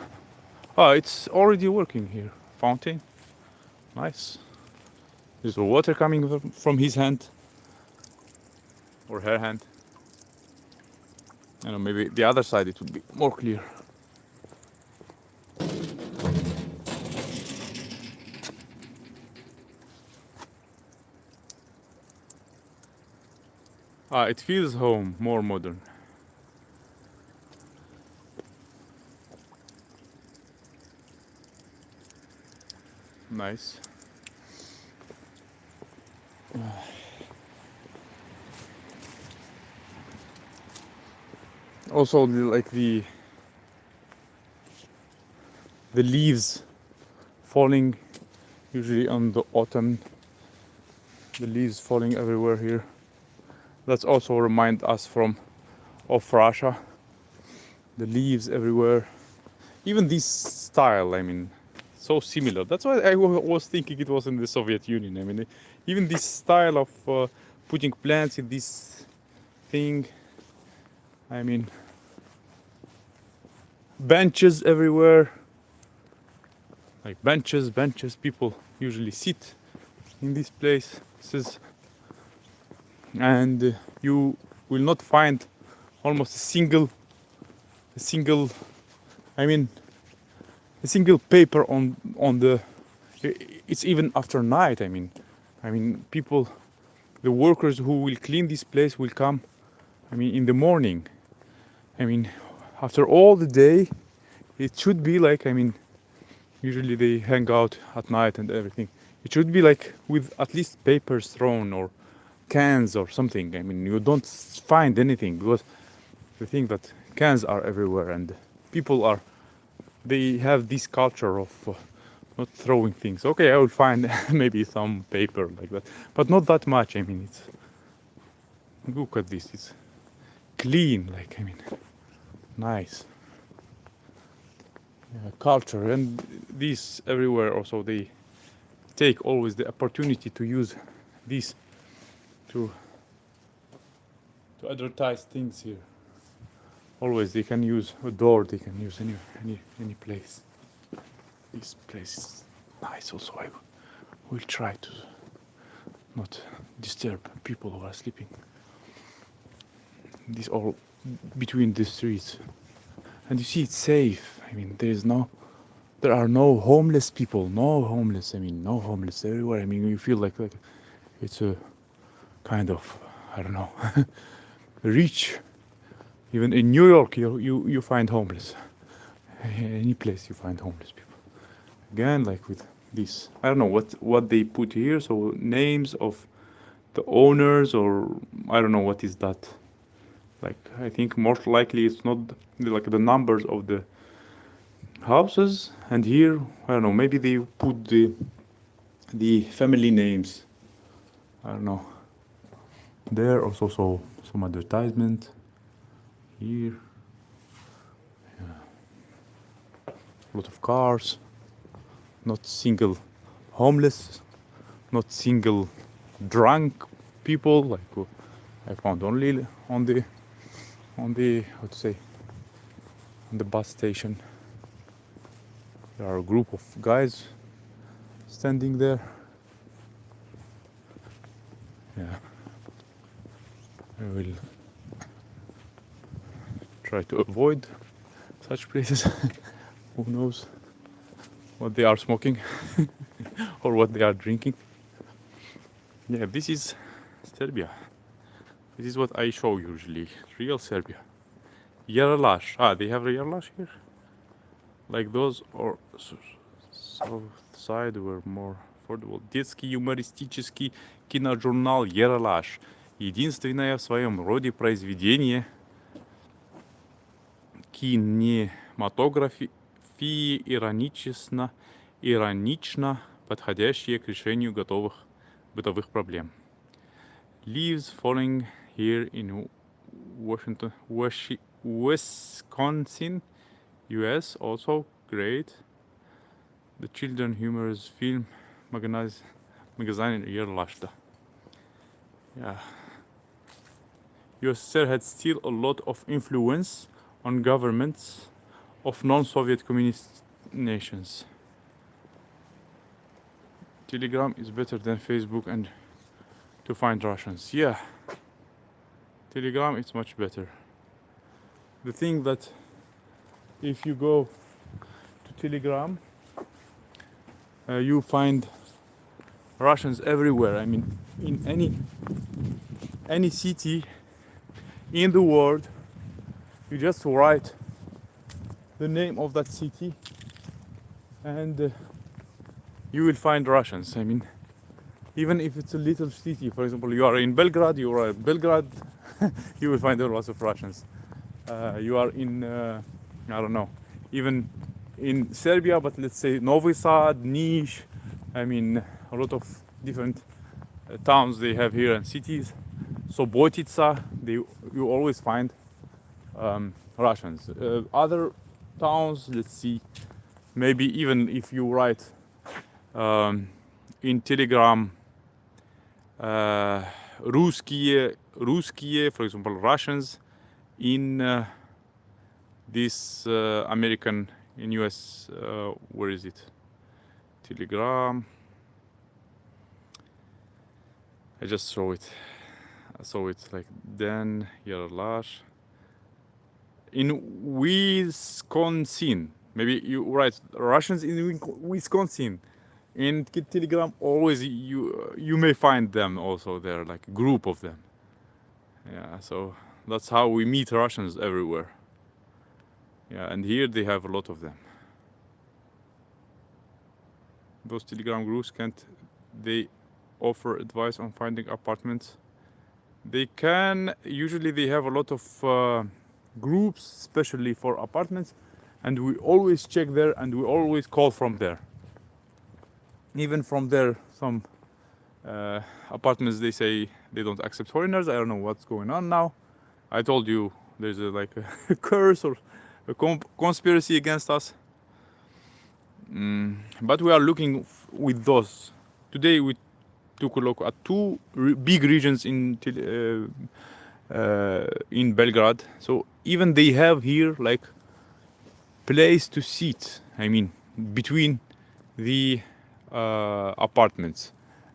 Oh, it's already working here. Fountain, nice. There's water coming from his hand or her hand. I don't know, maybe the other side it would be more clear. Ah, it feels home, more modern. Nice. Also, the leaves falling, usually on the autumn. The leaves falling everywhere here. That's also remind us of Russia. The leaves everywhere. Even this style, I mean, so similar. That's why I was thinking it was in the Soviet Union. I mean, even this style of putting plants in this thing. I mean, benches everywhere. Like benches. People usually sit in this place. This is and you will not find almost a single, I mean, a single paper on the. It's even after night. I mean, people, the workers who will clean this place will come. I mean, in the morning. I mean, after all the day, it should be like. I mean, usually they hang out at night and everything. It should be like with at least papers thrown or cans or something. I mean, you don't find anything because the thing that cans are everywhere and people are. They have this culture of not throwing things. Okay, I will find maybe some paper like that, but not that much. I mean, it's look at this. It's clean. Like I mean, nice culture and this everywhere. Also, they take always the opportunity to use this to advertise things here. Always they can use a door. They can use any place. This place is nice. Also, I will try to not disturb people who are sleeping. This all between the streets, and you see it's safe. I mean, there are no homeless people, no homeless. I mean, no homeless everywhere. I mean, you feel like it's a kind of, I don't know, rich. Even in New York, you find homeless. Any place you find homeless people. Again, like with this, I don't know what they put here. So names of the owners, or I don't know what is that. Like I think most likely it's not like the numbers of the houses. And here, I don't know. Maybe they put the family names. I don't know. There also some advertisement here. A lot of cars. Not single homeless. Not single drunk people. Like I found only on the how to say on the bus station. There are a group of guys standing there. Yeah. I will try to avoid such places. Who knows what they are smoking or what they are drinking. Yeah, this is Serbia. This is what I show usually. Real Serbia. Yaralash. Ah, they have a Yaralash here? Like those, or south side were more affordable. Детский юмористический киножурнал Яралаш. Единственное в своем роде произведение кинематографии иронично подходящее к решению готовых бытовых проблем. Leaves falling here in Wisconsin, US, also great. The children humorous film magazine Yerlaş'ta. Yeah. USSR had still a lot of influence on governments of non-Soviet communist nations. Telegram is better than Facebook and to find Russians. Yeah. Telegram is much better. The thing that if you go to Telegram, you find Russians everywhere. I mean, in any city in the world, you just write the name of that city, and you will find Russians. I mean, even if it's a little city, for example, you are in Belgrade, you will find a lot of Russians. You are in, I don't know, even in Serbia, but let's say Novi Sad, Niš, I mean, a lot of different towns they have here and cities. So Botica, you always find Russians. Other towns, let's see, maybe even if you write in Telegram русские, for example, Russians in this American, in US, where is it? Telegram. I just saw it. So it's like Den Yerlash in Wisconsin. Maybe you write Russians in Wisconsin. In Telegram, always you may find them also there, like a group of them. Yeah, so that's how we meet Russians everywhere. Yeah, and here they have a lot of them. Those Telegram groups can't they offer advice on finding apartments? They can. Usually they have a lot of groups, especially for apartments, and we always check there and we always call from there. Even from there, some apartments they say they don't accept foreigners. I don't know what's going on now. I told you there's like a curse or a conspiracy against us. But we are looking with those. Today we took a look at two big regions in Belgrade. So even they have here like place to sit. I mean, between the apartments,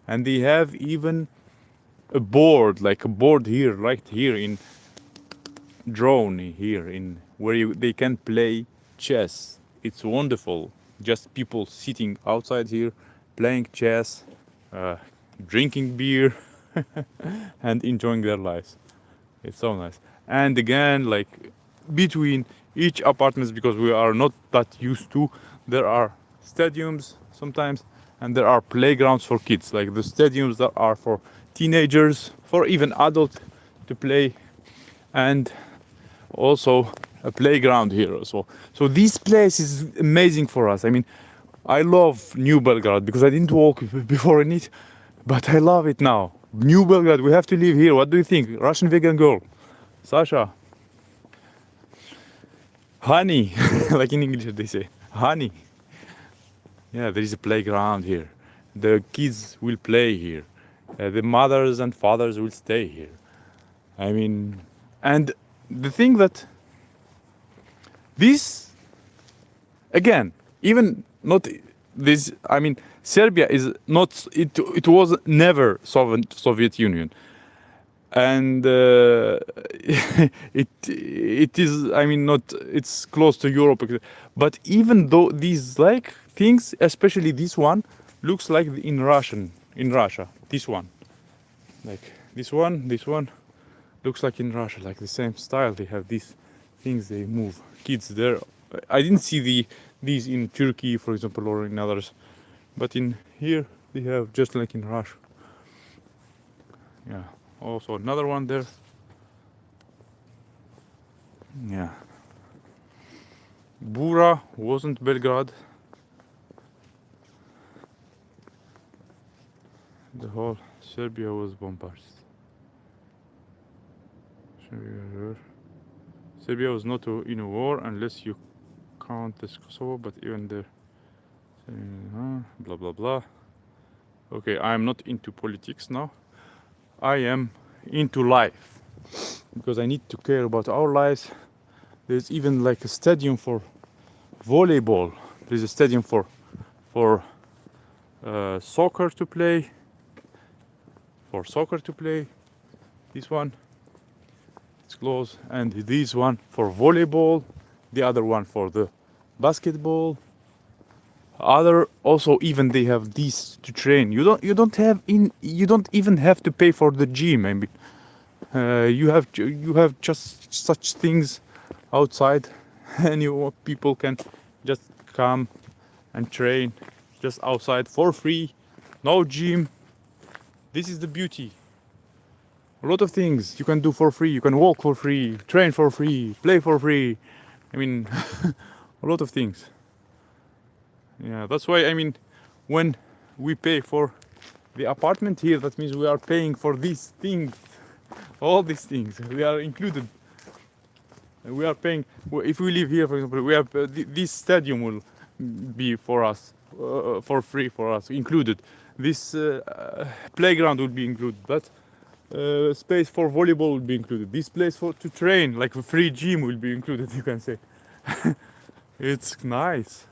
and they have even a board, like a board here, right here in drone here in where they can play chess. It's wonderful. Just people sitting outside here, playing chess, drinking beer, and enjoying their lives. It's so nice. And again, like between each apartments, because we are not that used to, there are stadiums sometimes, and there are playgrounds for kids, like the stadiums that are for teenagers, for even adults to play, and also a playground here also. So this place is amazing for us. I mean, I love New Belgrade because I didn't walk before in it, but I love it now. New Belgrade, we have to live here. What do you think? Russian vegan girl, Sasha, honey, like in English they say, honey. Yeah, there is a playground here. The kids will play here. The mothers and fathers will stay here. I mean, and the thing that this, again, even not this, I mean, Serbia is not, it was never Soviet Union. And it is, I mean, not, it's close to Europe. But even though these like things, especially this one, looks like in Russia, this one. Like this one looks like in Russia, like the same style. They have these things, they move. Kids there. I didn't see these in Turkey, for example, or in others. But in here, they have just like in Russia. Yeah. Also another one there. Yeah. Bura wasn't Belgrade. The whole Serbia was bombarded. Serbia was not in a war unless you count as Kosovo, but even there, blah blah blah. Okay, I am not into politics now. I am into life because I need to care about our lives. There's even like a stadium for volleyball. There's a stadium for soccer to play. This one, it's close, and this one for volleyball. The other one for the basketball. Other also even they have these to train. You don't even have to pay for the gym. I mean, you have just such things outside, and people can just come and train just outside for free. No gym. This is the beauty. A lot of things you can do for free. You can walk for free, train for free, play for free. I mean, a lot of things. Yeah, that's why, I mean, when we pay for the apartment here, that means we are paying for these things, all these things. We are included. We are paying. If we live here, for example, we have this stadium will be for us, for free for us, included. This playground will be included. That space for volleyball will be included. This place to train, like a free gym, will be included. You can say. It's nice.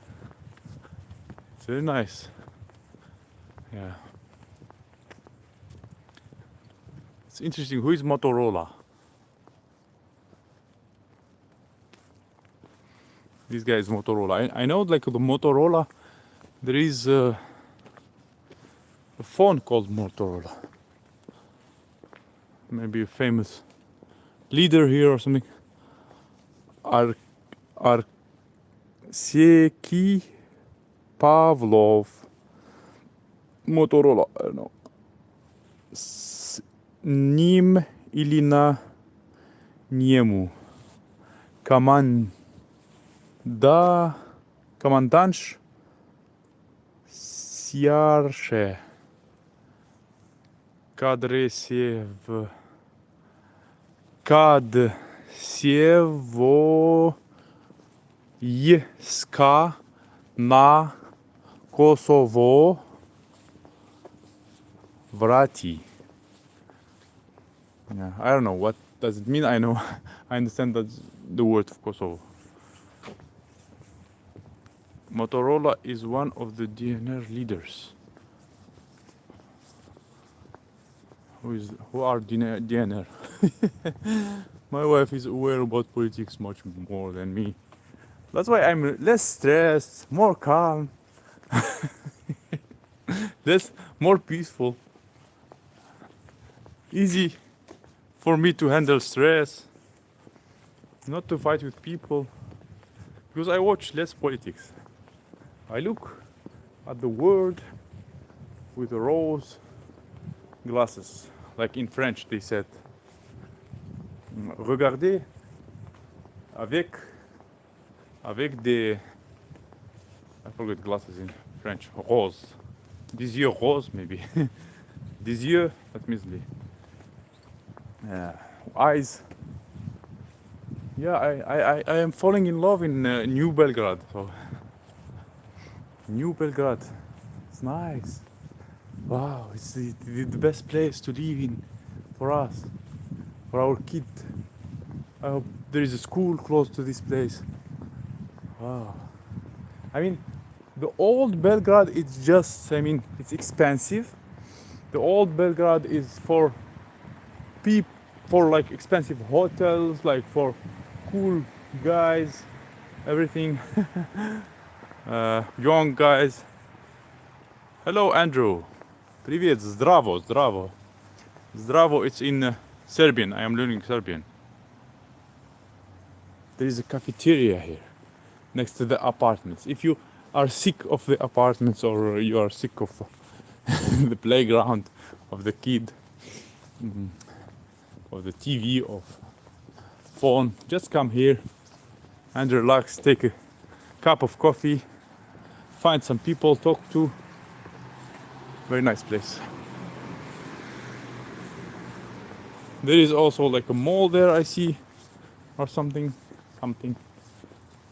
It's very nice. Yeah. It's interesting. Who is Motorola? This guy is Motorola. I know, like the Motorola, there is a phone called Motorola. Maybe a famous leader here or something. Arseki Pavlov. Motorola, I don't know. S nim ili na njemu. Команданш Сярше. Кадре сев. Kad sjevo ska na Kosovo vrati. Yeah, I don't know what does it mean. I know, I understand that's the word of Kosovo. Motorola is one of the DNR leaders. Who are DNR? My wife is aware about politics much more than me. That's why I'm less stressed, more calm, more peaceful. Easy for me to handle stress, not to fight with people, because I watch less politics. I look at the world with rose glasses. Like in French, they said, regardez avec des, I forget glasses in French, rose. Des yeux rose, maybe. Des yeux, that means the eyes. Yeah, I am falling in love in New Belgrade. So. New Belgrade, it's nice. Wow, it's the best place to live in for us, for our kid. I hope there is a school close to this place. Wow. I mean, the old Belgrade, it's just, I mean, it's expensive. The old Belgrade is for people, for like expensive hotels, like for cool guys, everything. Young guys. Hello, Andrew. Привет, zdravo, zdravo. Zdravo, it's in Serbian. I am learning Serbian. There is a cafeteria here, next to the apartments. If you are sick of the apartments or you are sick of the playground, of the kid, of the TV, of phone, just come here and relax, take a cup of coffee, find some people, talk to. Very nice place. There is also like a mall there, I see, or something.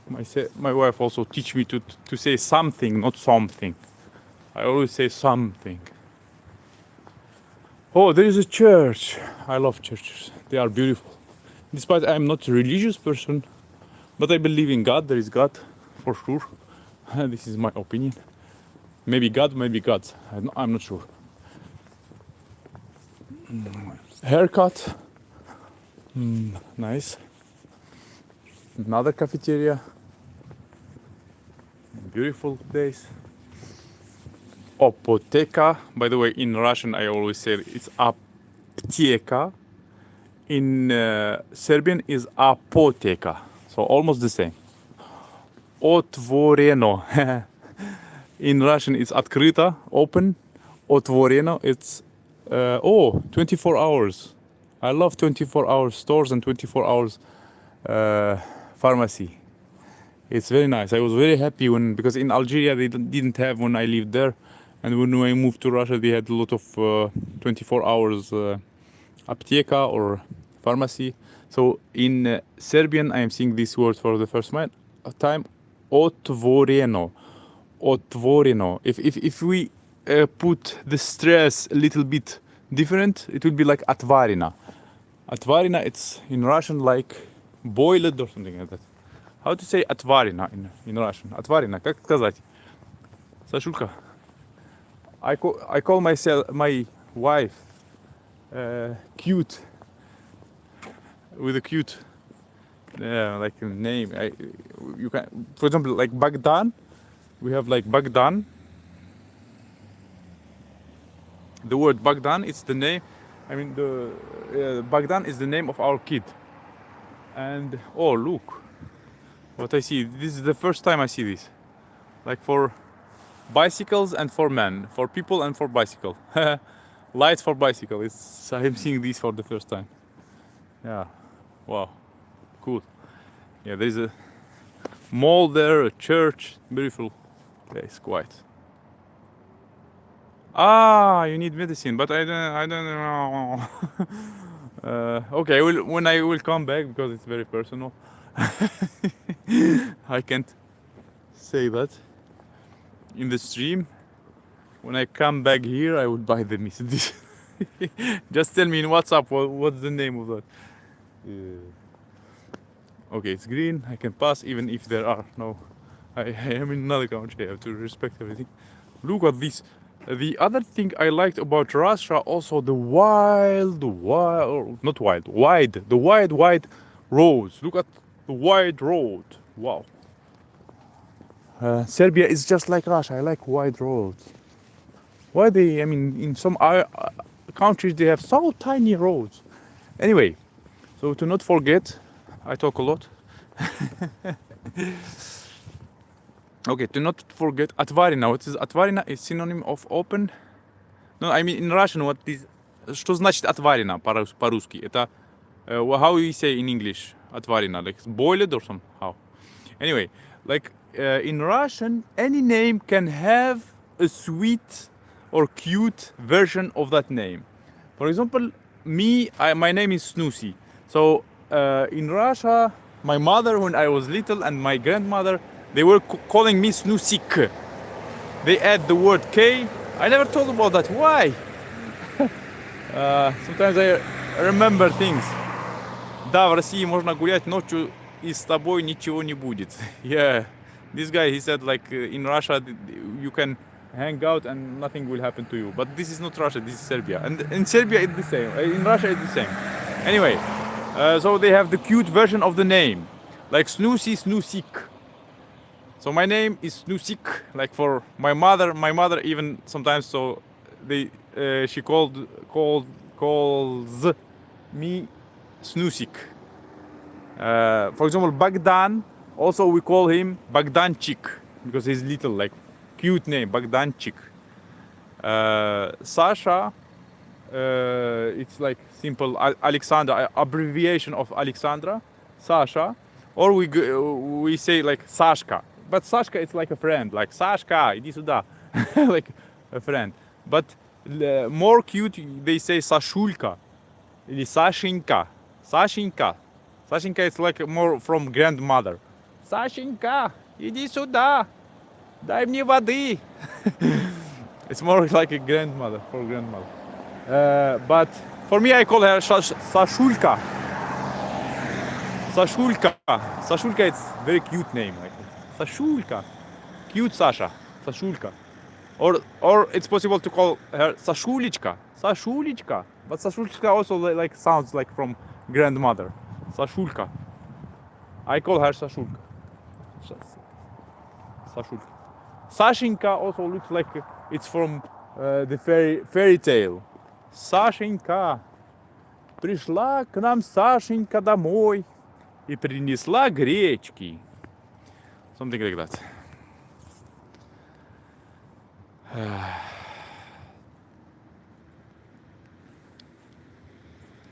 My wife also teach me to say something, not something. I always say something. Oh, there is a church. I love churches. They are beautiful. Despite I'm not a religious person, but I believe in God. There is God, for sure. This is my opinion. Maybe God, maybe gods. I'm not sure. Haircut. Nice. Another cafeteria. Beautiful place. Apoteka. By the way, in Russian, I always say it's apteka. In Serbian is apoteka. So almost the same. Otvoreno. In Russian, it's открыто, open. Otvoreno, it's 24 hours. I love 24 hours stores and 24 hours pharmacy. It's very nice. I was very happy because in Algeria they didn't have when I lived there, and when I moved to Russia they had a lot of 24 hours apteka or pharmacy. So in Serbian I am seeing this word for the first time. Otvoreno. Otvoreno. If we put the stress a little bit different, it would be like atvarina. Atvarina, it's in Russian like boiled or something like that. How to say atvarina in Russian? Atvarina, как сказать? Сашулька. I call my wife cute, with a cute like a name. You can, for example, like Bagdan. We have like Bagdan. The word Bagdan is the name. I mean, the Bagdan is the name of our kid. And oh, look what I see. This is the first time I see this. Like for bicycles and for men, for people and for bicycle. Lights for bicycle. I'm seeing this for the first time. Yeah. Wow. Cool. Yeah, there's a mall there, a church, beautiful place, quite. Ah, you need medicine, but I don't know. Okay, when I will come back, because it's very personal. I can't say that in the stream. When I come back here, I will buy the medicine. Just tell me in WhatsApp what's the name of that. Okay, it's green. I can pass even if there are no. I am in another country. I have to respect everything. Look at this. The other thing I liked about Russia also the wide roads. Look at the wide road. Wow. Serbia is just like Russia. I like wide roads. Why they? I mean, in some countries they have so tiny roads. Anyway, so to not forget, I talk a lot. Okay, to not forget отворено. What is отворено is synonym of open. No, I mean in Russian what is. Что значит отворено по-русски? Это how you say in English отворено, like boiled or somehow. Anyway, like in Russian, any name can have a sweet or cute version of that name. For example, my name is Snusi. So in Russia, my mother when I was little and my grandmother, they were calling me Snusik. They add the word K. I never thought about that. Why? Sometimes I remember things. Да, в России можно гулять ночью и с тобой ничего не будет. Yeah, this guy, he said like in Russia you can hang out and nothing will happen to you. But this is not Russia, this is Serbia. And in Serbia it's the same. In Russia it's the same. Anyway, so they have the cute version of the name. Like Snusi, Snusik. So my name is Snusik, like for my mother even sometimes, so she calls me Snusik. For example, Bagdan, also we call him Bagdanchik, because he's little, like cute name, Bagdanchik. Sasha, it's like simple Alexandra, abbreviation of Alexandra, Sasha, or we say like Sashka. But Sashka is like a friend, like Sashka, иди сюда, like a friend. But more cute, they say Sashulka, или Sashinka, Sashinka. Sashinka is like more from grandmother. Sashinka, иди сюда, дай мне воды. It's more like a grandmother, for grandmother. But for me, I call her Sashulka. Sashulka. Sashulka, it's very cute name, like. Sashulka, cute Sasha, Sashulka, or it's possible to call her Sashulichka, Sashulichka, but Sashulichka also like sounds like from grandmother, Sashulka. I call her Sashulka, Sashulka. Sashinka also looks like it's from the fairy tale. Sashinka, пришла к нам Сашенька домой и принесла гречки. Something like that.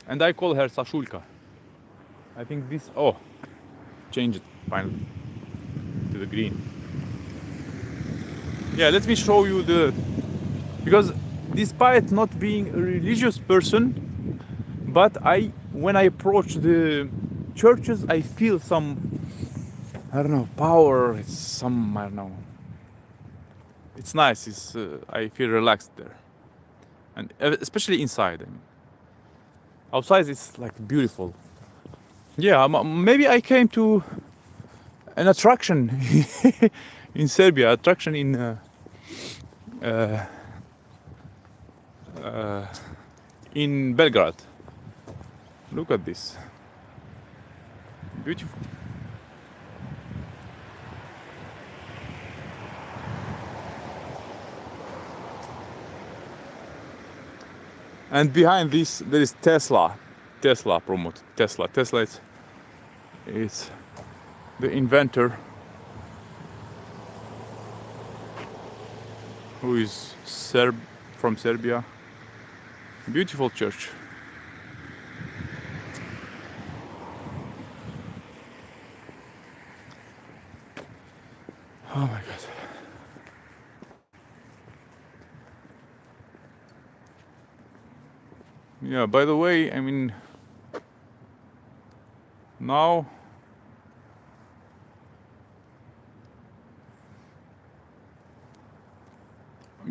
And I call her Sashulka. I think this. Oh, change it finally to the green. Yeah, let me show you because despite not being a religious person, but when I approach the churches, I feel some, I don't know, power. It's some, I don't know. It's nice. I feel relaxed there, and especially inside. I mean, outside it's like beautiful. Yeah, maybe I came to an attraction in Serbia. Attraction in in Belgrade. Look at this. Beautiful. And behind this there is Tesla. Tesla promoted. Tesla is the inventor who is from Serbia. Beautiful church. Oh my god. Yeah, by the way, I mean, now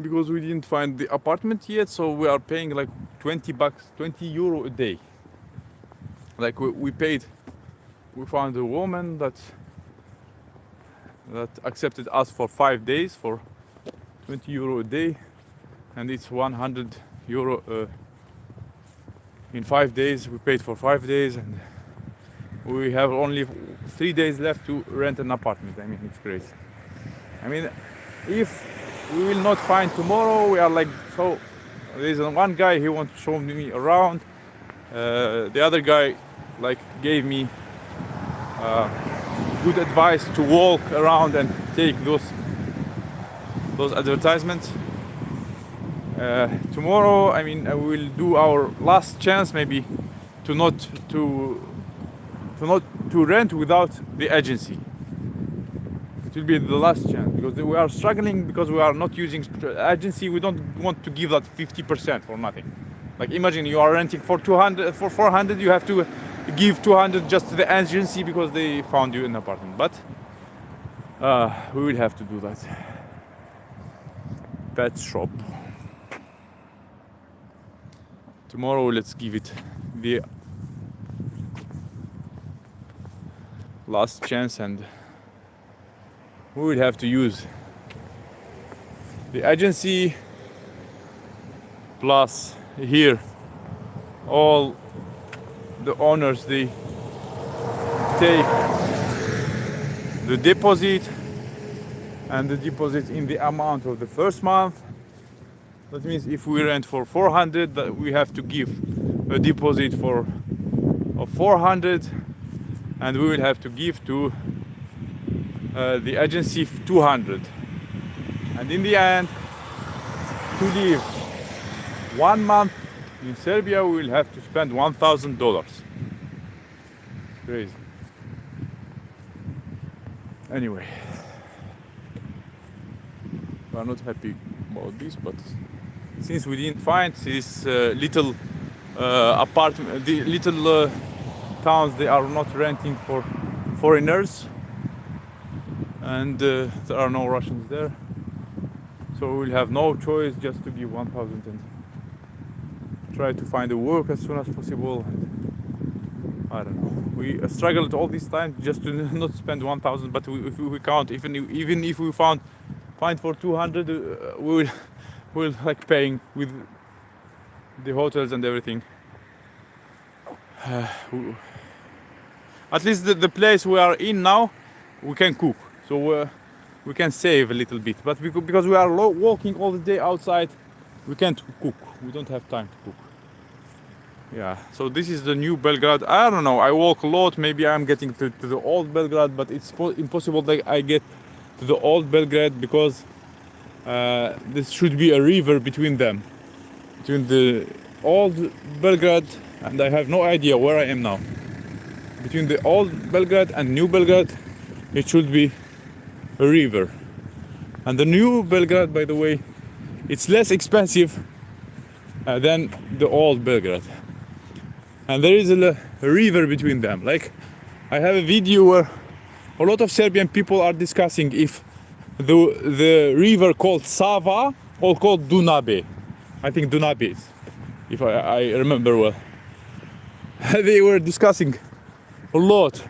because we didn't find the apartment yet, so we are paying like 20 bucks, 20 euro a day. Like we found a woman that accepted us for 5 days for 20 euro a day, and it's 100 euro in 5 days. We paid for 5 days, and we have only 3 days left to rent an apartment. I mean, it's crazy. I mean, if we will not find tomorrow, we are like, so there's one guy, he wants to show me around. The other guy like gave me good advice to walk around and take those advertisements. Tomorrow, I mean, we will do our last chance, maybe to not rent without the agency. It will be the last chance, because we are struggling, because we are not using agency. We don't want to give that 50% for nothing. Like, imagine you are renting for 200, for 400, you have to give 200 just to the agency because they found you an apartment. But we will have to do that. Pet shop. Tomorrow, let's give it the last chance, and we will have to use the agency, plus here all the owners, they take the deposit, and the deposit in the amount of the first month. That means if we rent for 400, that we have to give a deposit of 400, and we will have to give to the agency 200. And in the end, to live 1 month in Serbia, we will have to spend $1,000. Crazy. Anyway, we are not happy about this, but since we didn't find this little apartment, the little towns, they are not renting for foreigners, and there are no Russians there, so we'll have no choice just to give 1,000 and try to find a work as soon as possible. I don't know. We struggled all this time just to not spend 1,000, but if we count, even if we find for 200, we'll like paying with the hotels and everything. At least the place we are in now, we can cook, so we can save a little bit. But because we are walking all the day outside, we can't cook. We don't have time to cook. Yeah, so this is the new Belgrade. I don't know, I walk a lot. Maybe I'm getting to the old Belgrade, but it's impossible that I get to the old Belgrade, because this should be a river between them, between the old Belgrade, and I have no idea where I am now. Between the old Belgrade and new Belgrade, it should be a river. And the new Belgrade, by the way, it's less expensive than the old Belgrade. And there is a river between them. Like, I have a video where a lot of Serbian people are discussing if the river called Sava or called Dunabe. I think Dunabe is, if I remember well. They were discussing a lot,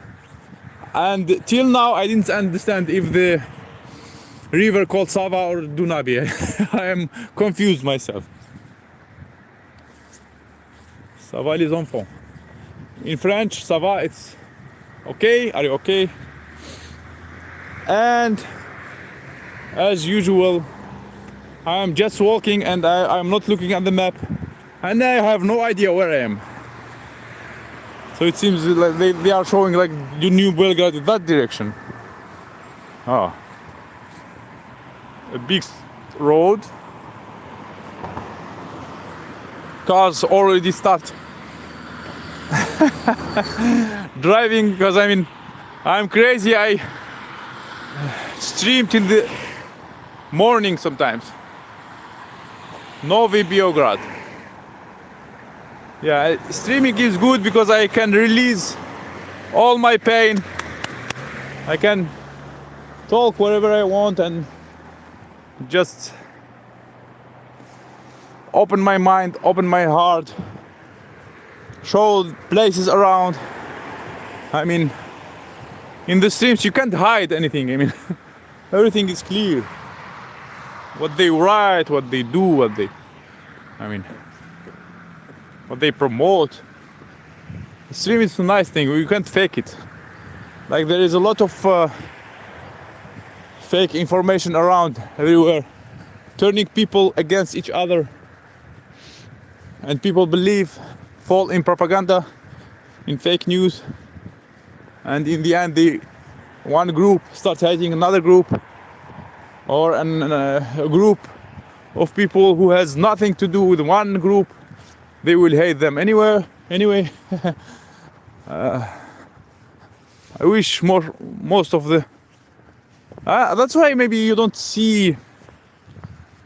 and till now I didn't understand if the river called Sava or Dunabe. I am confused myself. Ça va les enfants. In French, ça va, it's okay, are you okay? And as usual, I'm just walking and I'm not looking at the map and I have no idea where I am. So it seems like they are showing like the new Belgrade in that direction. Ah, a big road. Cars already start driving because I mean I'm crazy. I stream till the morning sometimes. Novi Belgrade. Yeah, streaming is good because I can release all my pain. I can talk wherever I want and just open my mind, open my heart, show places around. I mean, in the streams you can't hide anything. I mean, everything is clear. What they write, what they do, what they promote. The stream is a nice thing. You can't fake it. Like there is a lot of fake information around everywhere, turning people against each other, and people fall in propaganda, in fake news, and in the end one group starts hating another group, or a group of people who has nothing to do with one group, they will hate them anyway. I wish most of the that's why maybe you don't see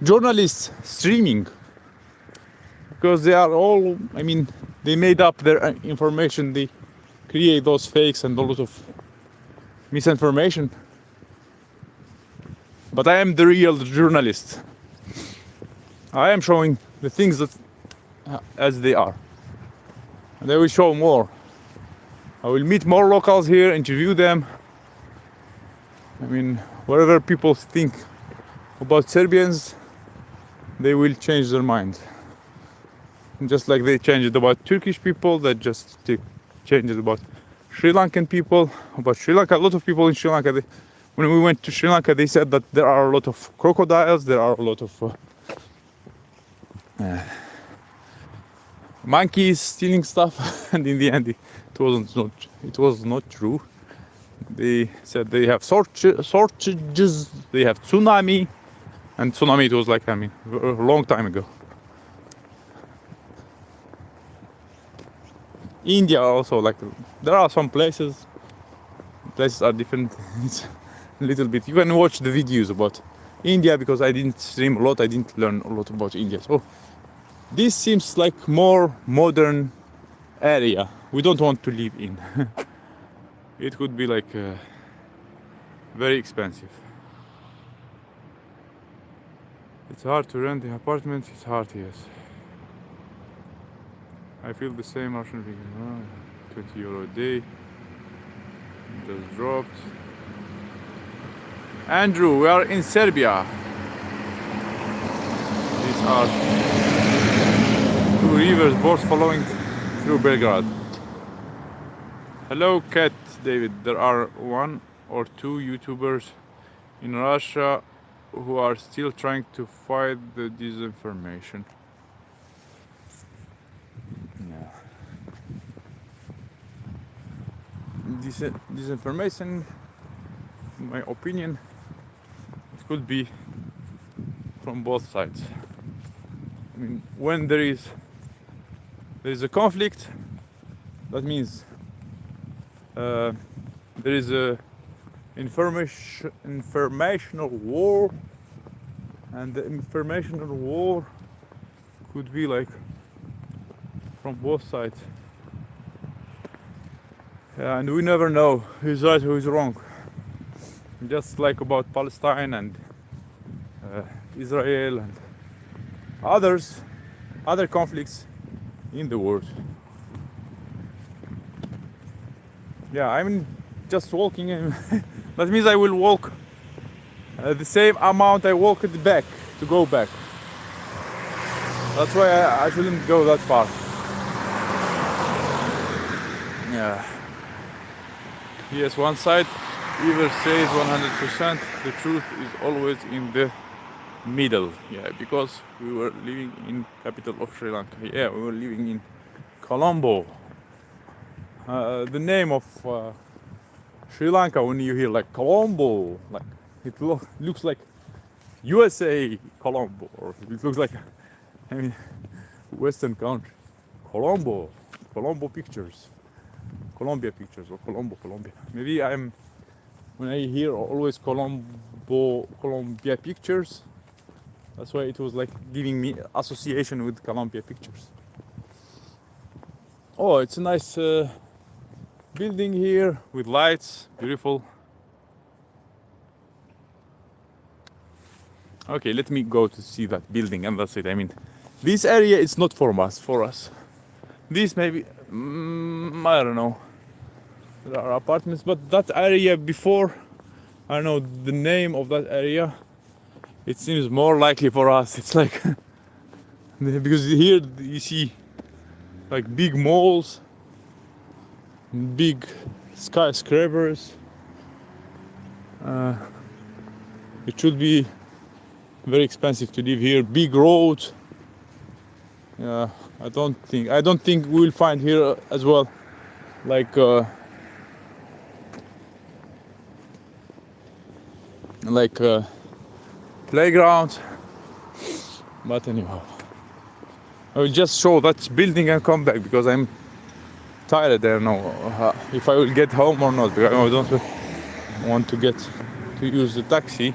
journalists streaming, because they are all, I mean, they made up their information, they create those fakes and a lot of misinformation. But I am the real journalist. I am showing the things that as they are, and I will show more. I will meet more locals here, interview them. I mean, whatever people think about Serbians, they will change their mind. Just like they changed about Turkish people, that just changed about Sri Lankan people. About Sri Lanka, a lot of people in Sri Lanka, when we went to Sri Lanka, they said that there are a lot of crocodiles, there are a lot of monkeys stealing stuff, and in the end it was not true. They said they have shortages, they have tsunami, and tsunami, it was like, I mean, a long time ago. India also, like, there are some places are different. It's a little bit, you can watch the videos about India, because I didn't stream a lot, I didn't learn a lot about India. So this seems like more modern area we don't want to live in. It could be like very expensive. It's hard to rent the apartment, it's hard, yes. I feel the same. Russian vegan, 20 euro a day, just dropped. Andrew, we are in Serbia. These are two rivers, both flowing through Belgrade. Hello, Cat David. There are one or two YouTubers in Russia who are still trying to fight the disinformation. Yeah. Disinformation, in my opinion, it could be from both sides. I mean, when there is a conflict, that means there is a informational war, and the informational war could be like from both sides. Yeah, and we never know who's right, who's wrong. Just like about Palestine and Israel and other conflicts in the world. Yeah, I'm just walking, and that means I will walk the same amount I walked back to go back. That's why I shouldn't go that far. Yeah. Yes, one side either says 100%. The truth is always in the middle. Yeah, because we were living in capital of Sri Lanka. Yeah, we were living in Colombo. The name of Sri Lanka, when you hear like Colombo, like it looks like USA Colombo, or it looks like, I mean, Western country. Colombo, Colombo pictures, Colombia pictures, or Colombo, Colombia. Maybe when I hear always Colombo, Colombia pictures, that's why it was like giving me association with Colombia pictures. Oh, it's a nice building here with lights, beautiful. Okay, let me go to see that building, and that's it. I mean, this area is not for us. This maybe, I don't know. There are apartments, but that area before, I don't know the name of that area. It seems more likely for us. It's like because here you see like big malls, big skyscrapers. It should be very expensive to live here. Big roads. I don't think we'll find here as well like playgrounds. But anyhow, I will just show that building and come back because I'm tired. I don't know if I will get home or not, because I don't want to use the taxi,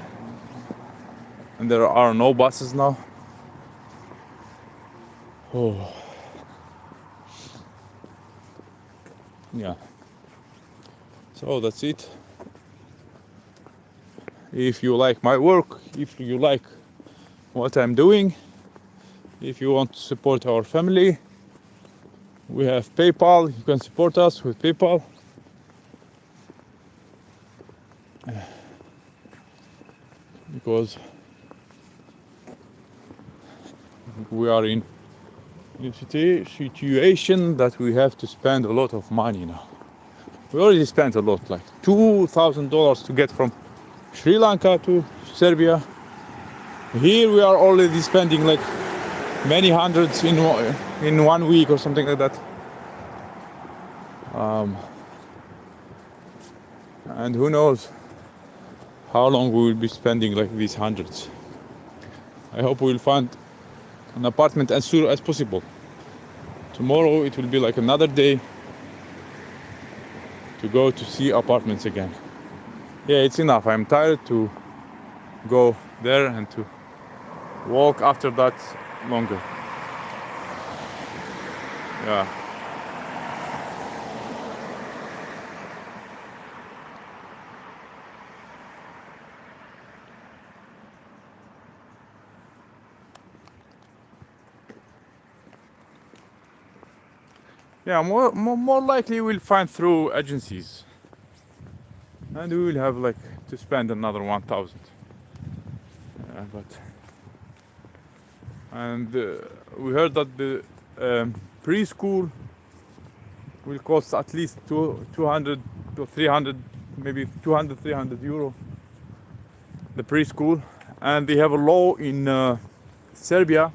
and there are no buses now. Oh, yeah. So that's it. If you like my work, if you like what I'm doing, if you want to support our family, we have PayPal. You can support us with PayPal. Because we are in a situation that we have to spend a lot of money now. We already spent a lot, like $2,000 to get from Sri Lanka to Serbia. Here we are already spending like many hundreds in 1 week or something like that. And who knows how long we will be spending like these hundreds. I hope we will find an apartment as soon as possible. Tomorrow it will be like another day to go to see apartments again. Yeah, it's enough. I'm tired to go there and to walk after that longer. Yeah. Yeah, more likely we'll find through agencies, and we will have like to spend another 1,000. We heard that the preschool will cost at least 200 to 300, maybe 200, 300 euro. The preschool, and they have a law in Serbia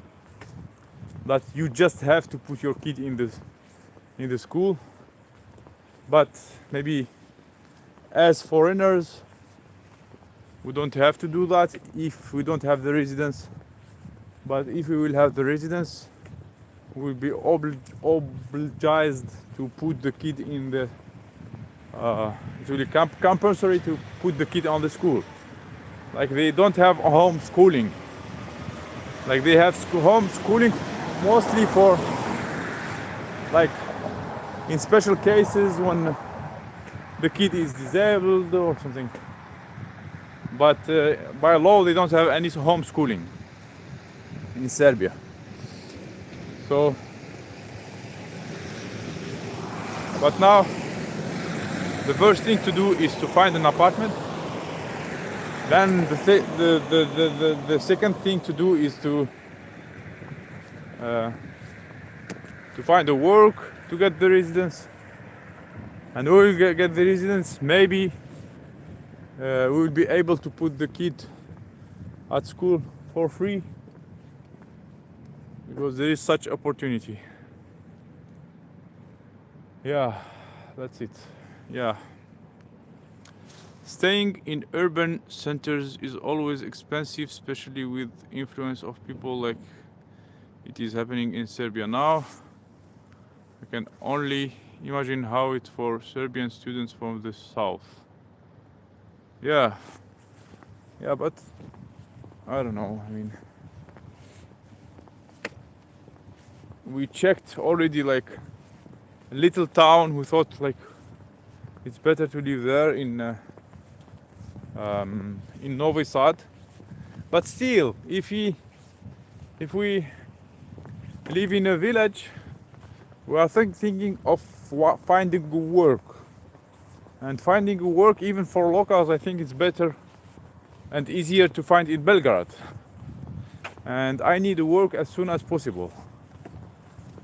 that you just have to put your kid in the school. But maybe as foreigners, we don't have to do that if we don't have the residence. But if we will have the residence, we'll be obliged to put the kid in the. It will be compulsory to put the kid on the school. Like they don't have homeschooling. Like they have homeschooling mostly for like in special cases when the kid is disabled or something. But by law they don't have any homeschooling in Serbia. So, but now the first thing to do is to find an apartment. Then the second thing to do is to find a work to get the residence, and we will get the residence. Maybe we will be able to put the kid at school for free, because there is such opportunity. Yeah, that's it. Yeah. Staying in urban centers is always expensive, especially with influence of people like it is happening in Serbia now. I can only imagine how it's for Serbian students from the south. Yeah, but I don't know. I mean, we checked already like a little town. We thought like it's better to live there in Novi Sad. But still, if we live in a village, we are thinking of finding work. And finding work, even for locals, I think it's better and easier to find in Belgrade. And I need work as soon as possible,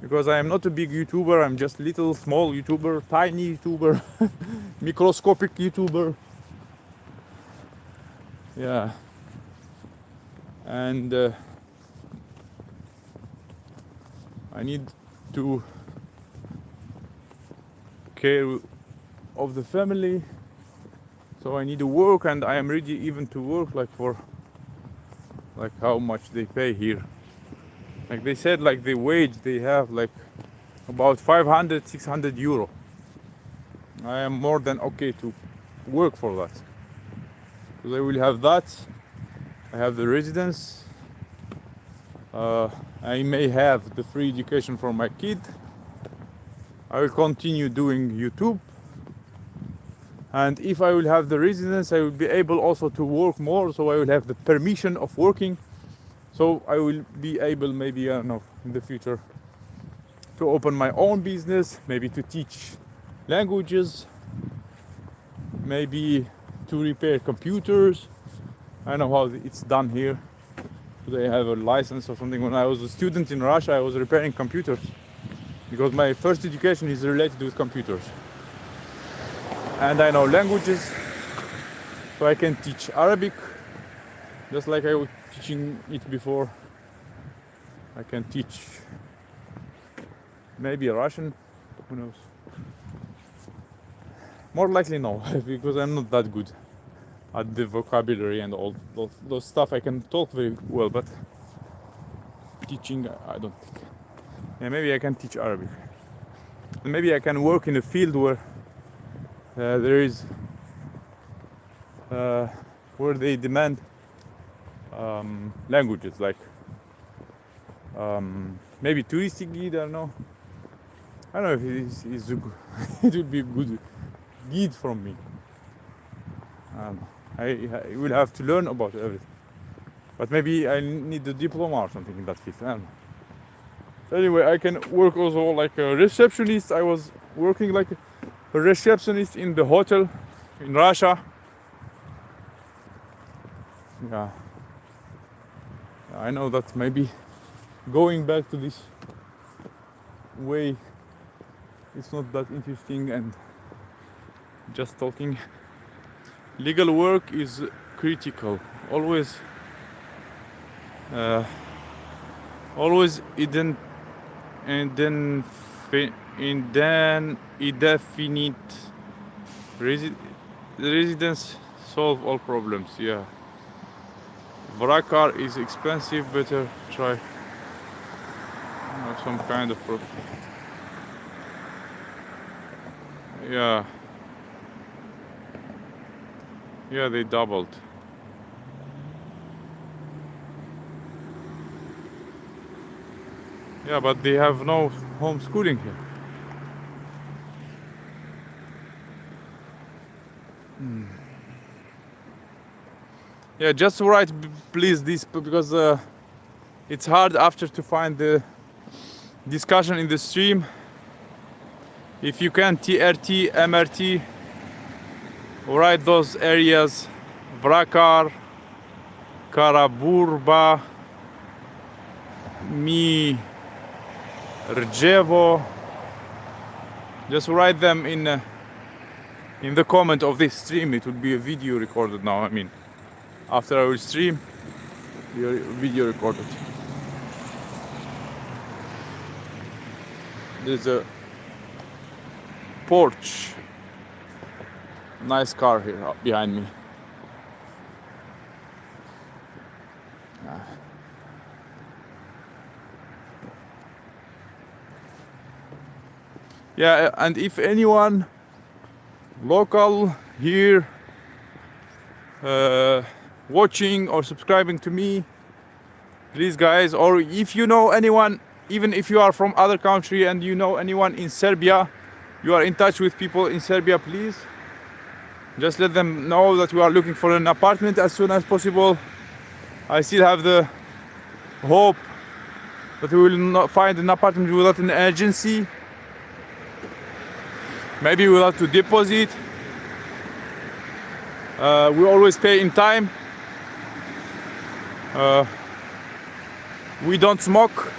because I am not a big YouTuber. I'm just little small YouTuber, tiny YouTuber, microscopic YouTuber. Yeah. And I need to care of the family, so I need to work, and I am ready even to work like for like how much they pay here. Like they said, like the wage they have like about 500-600 euro. I am more than okay to work for that, because I will have that. I have the residence. I may have the free education for my kid. I will continue doing YouTube. And if I will have the residence, I will be able also to work more, so I will have the permission of working. So I will be able, maybe, I don't know, in the future, to open my own business, maybe to teach languages, maybe to repair computers. I know how it's done here. They have a license or something. When I was a student in Russia, I was repairing computers, because my first education is related with computers. And I know languages, so I can teach Arabic, just like I was teaching it before. I can teach maybe Russian, who knows. More likely no, because I'm not that good at the vocabulary and all those stuff. I can talk very well, but teaching, I don't think. Yeah, maybe I can teach Arabic. And maybe I can work in a field where there is where they demand languages, like maybe touristic guide. I don't know if it would be a good guide from me. I will have to learn about everything, but maybe I need a diploma or something in that field. I don't know. Anyway, I can work also like a receptionist. I was working like a receptionist in the hotel in Russia. Yeah, I know that maybe going back to this way, it's not that interesting, and just talking. Legal work is critical. Always indefinite residence solve all problems. Yeah. Vrakar is expensive. Better try some kind of yeah. Yeah, they doubled. Yeah, but they have no homeschooling here. Yeah, just write please this, because it's hard after to find the discussion in the stream. If you can, TRT, MRT, write those areas: Vrakar, Karaburba, Rjevo. Just write them in in the comment of this stream it would be a video recorded now. I mean, after I will stream, your video recorded. There's a porch. Nice car here behind me. Yeah, and if anyone local here watching or subscribing to me, please guys, or if you know anyone, even if you are from other country and you know anyone in Serbia, you are in touch with people in Serbia, please just let them know that we are looking for an apartment as soon as possible. I still have the hope that we will not find an apartment without an agency. Maybe we'll have to deposit. We always pay in time. We don't smoke.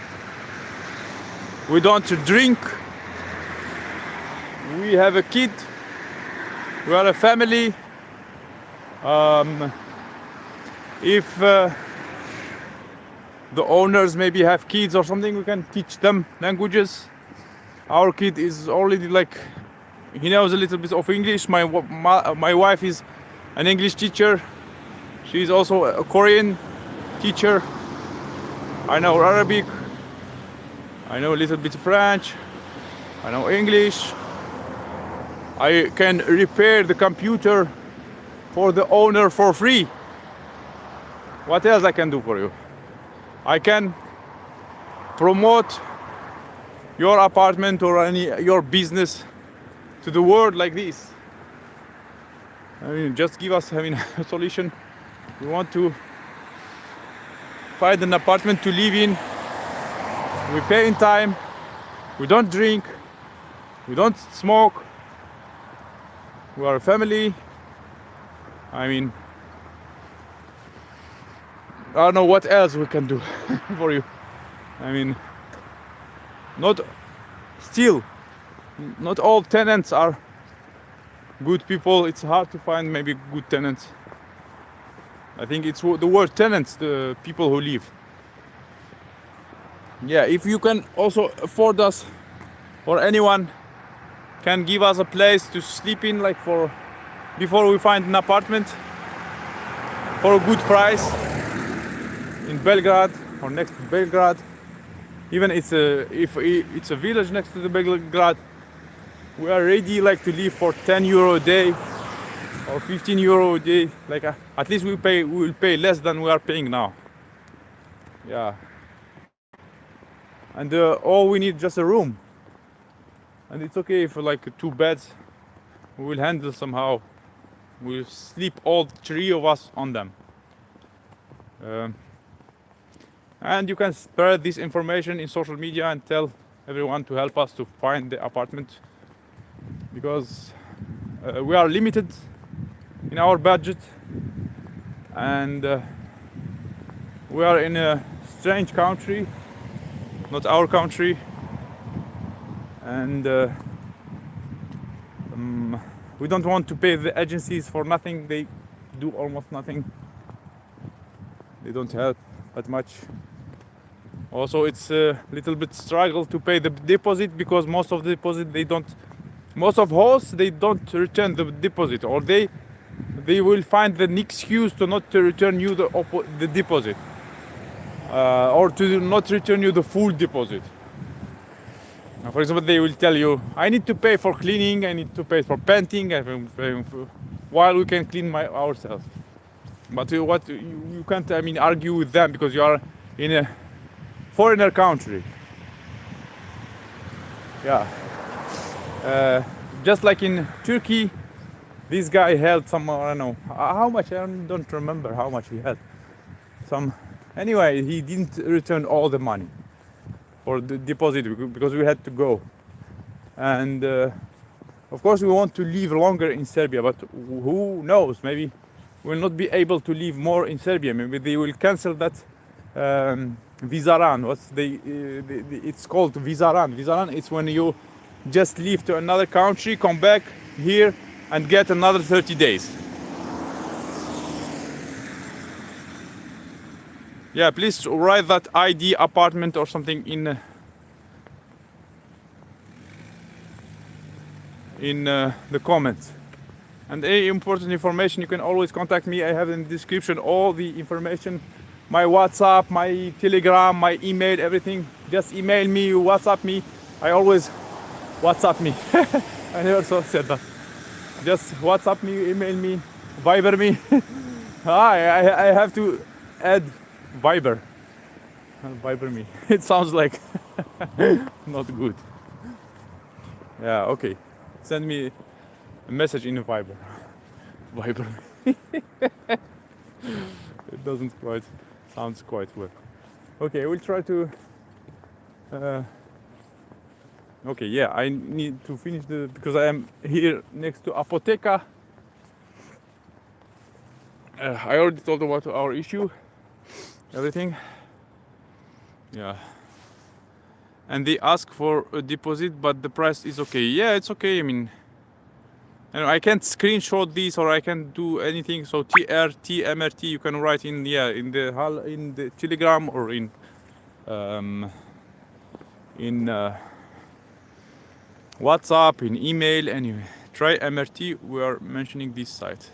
We don't drink. We have a kid. We are a family. If the owners maybe have kids or something, we can teach them languages. Our kid is already like, he knows a little bit of English. My wife is an English teacher. She's also a Korean teacher. I know Arabic. I know a little bit of French. I know English. I can repair the computer for the owner for free. What else I can do for you? I can promote your apartment or your business to the world like this. I mean, just give us, a solution. We want to find an apartment to live in. We pay in time. We don't drink. We don't smoke. We are a family. I don't know what else we can do for you. Not all tenants are good people. It's hard to find maybe good tenants. I think it's the word tenants, the people who live. Yeah, if you can also afford us, or anyone can give us a place to sleep in, like before we find an apartment for a good price in Belgrade or next to Belgrade. Even if it's a village next to the Belgrade, we are ready to live for 10 euro a day or 15 euro a day. At least we will pay less than we are paying now. Yeah. And all we need just a room. And it's okay for 2 beds. We will handle somehow. We'll sleep all 3 of us on them. And you can spread this information in social media and tell everyone to help us to find the apartment, because we are limited in our budget, and we are in a strange country, not our country, and we don't want to pay the agencies for nothing. They do almost nothing. They don't help that much. Also, it's a little bit struggle to pay the deposit, because most of hosts they don't return the deposit, or they will find an excuse to not to return you the deposit, or to not return you the full deposit. For example, they will tell you, I need to pay for cleaning, I need to pay for painting, while we can clean ourselves. But you can't argue with them, because you are in a foreigner country. Yeah. Just like in Turkey, this guy held some, I don't know how much, I don't remember how much he had. Anyway, he didn't return all the money for the deposit, because we had to go. And of course we want to live longer in Serbia, but who knows, maybe we'll not be able to live more in Serbia. Maybe they will cancel that Vizaran. It's called Vizaran. Vizaran, it's when you just leave to another country, come back here, and get another 30 days. Yeah, please write that ID apartment or something in the comments. And any important information, you can always contact me. I have in the description all the information, my WhatsApp, my Telegram, my email, everything. Just email me, WhatsApp me. I always WhatsApp me. I never said that. Just WhatsApp me, email me, Viber me. I have to add Viber. Viber me. It sounds like not good. Yeah, okay. Send me a message in Viber. Viber. It doesn't quite sounds quite well. Okay, we'll try to. Okay, yeah, I need to finish because I am here next to Apotheca. I already told about our issue, everything. Yeah. And they ask for a deposit, but the price is okay. Yeah, it's okay. I mean, I can't screenshot this or I can't do anything. So TRT, MRT, you can write in in the Telegram or in WhatsApp, in email. Anyway, try MRT. We are mentioning this site.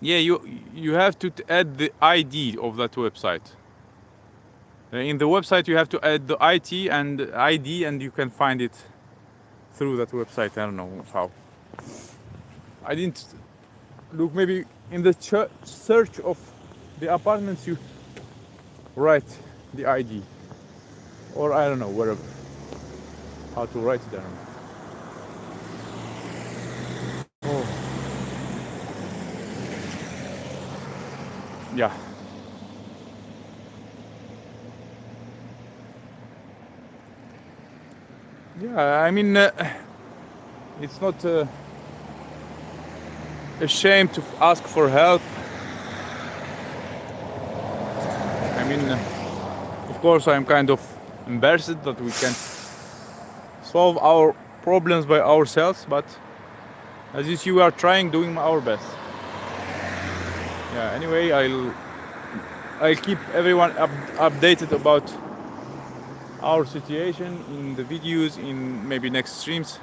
Yeah, you have to add the ID of that website. In the website, you have to add the IT and ID, and you can find it through that website. I don't know how. I didn't look. Maybe in the search of the apartments, you write the ID, or I don't know wherever. How to write it? I don't know. Oh. Yeah. Yeah, I mean, it's not a shame to ask for help. I mean, of course, I'm kind of embarrassed that we can't solve our problems by ourselves, but as you see, we are trying, doing our best. Yeah. Anyway, I'll keep everyone updated about our situation in the videos, in maybe next streams.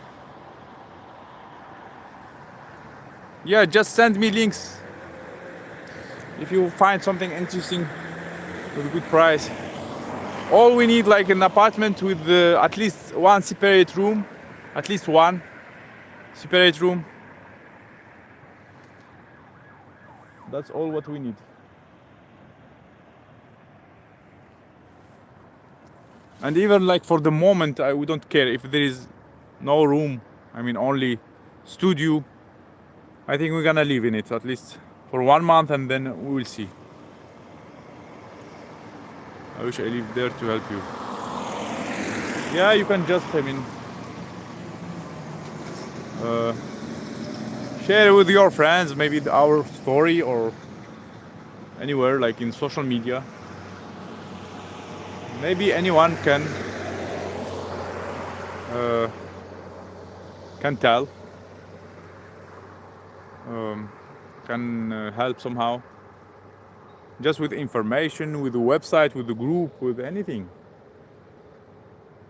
Yeah, just send me links if you find something interesting with a good price. All we need, like an apartment with at least one separate room, at least one separate room. That's all what we need. And even like for the moment, we don't care if there is no room. I mean, only studio. I think we're gonna live in it at least for 1 month, and then we will see. I wish I lived there to help you. Yeah, you can just, I mean, share with your friends, maybe our story, or anywhere like in social media. Maybe anyone can tell, can help somehow. Just with information, with the website, with the group, with anything.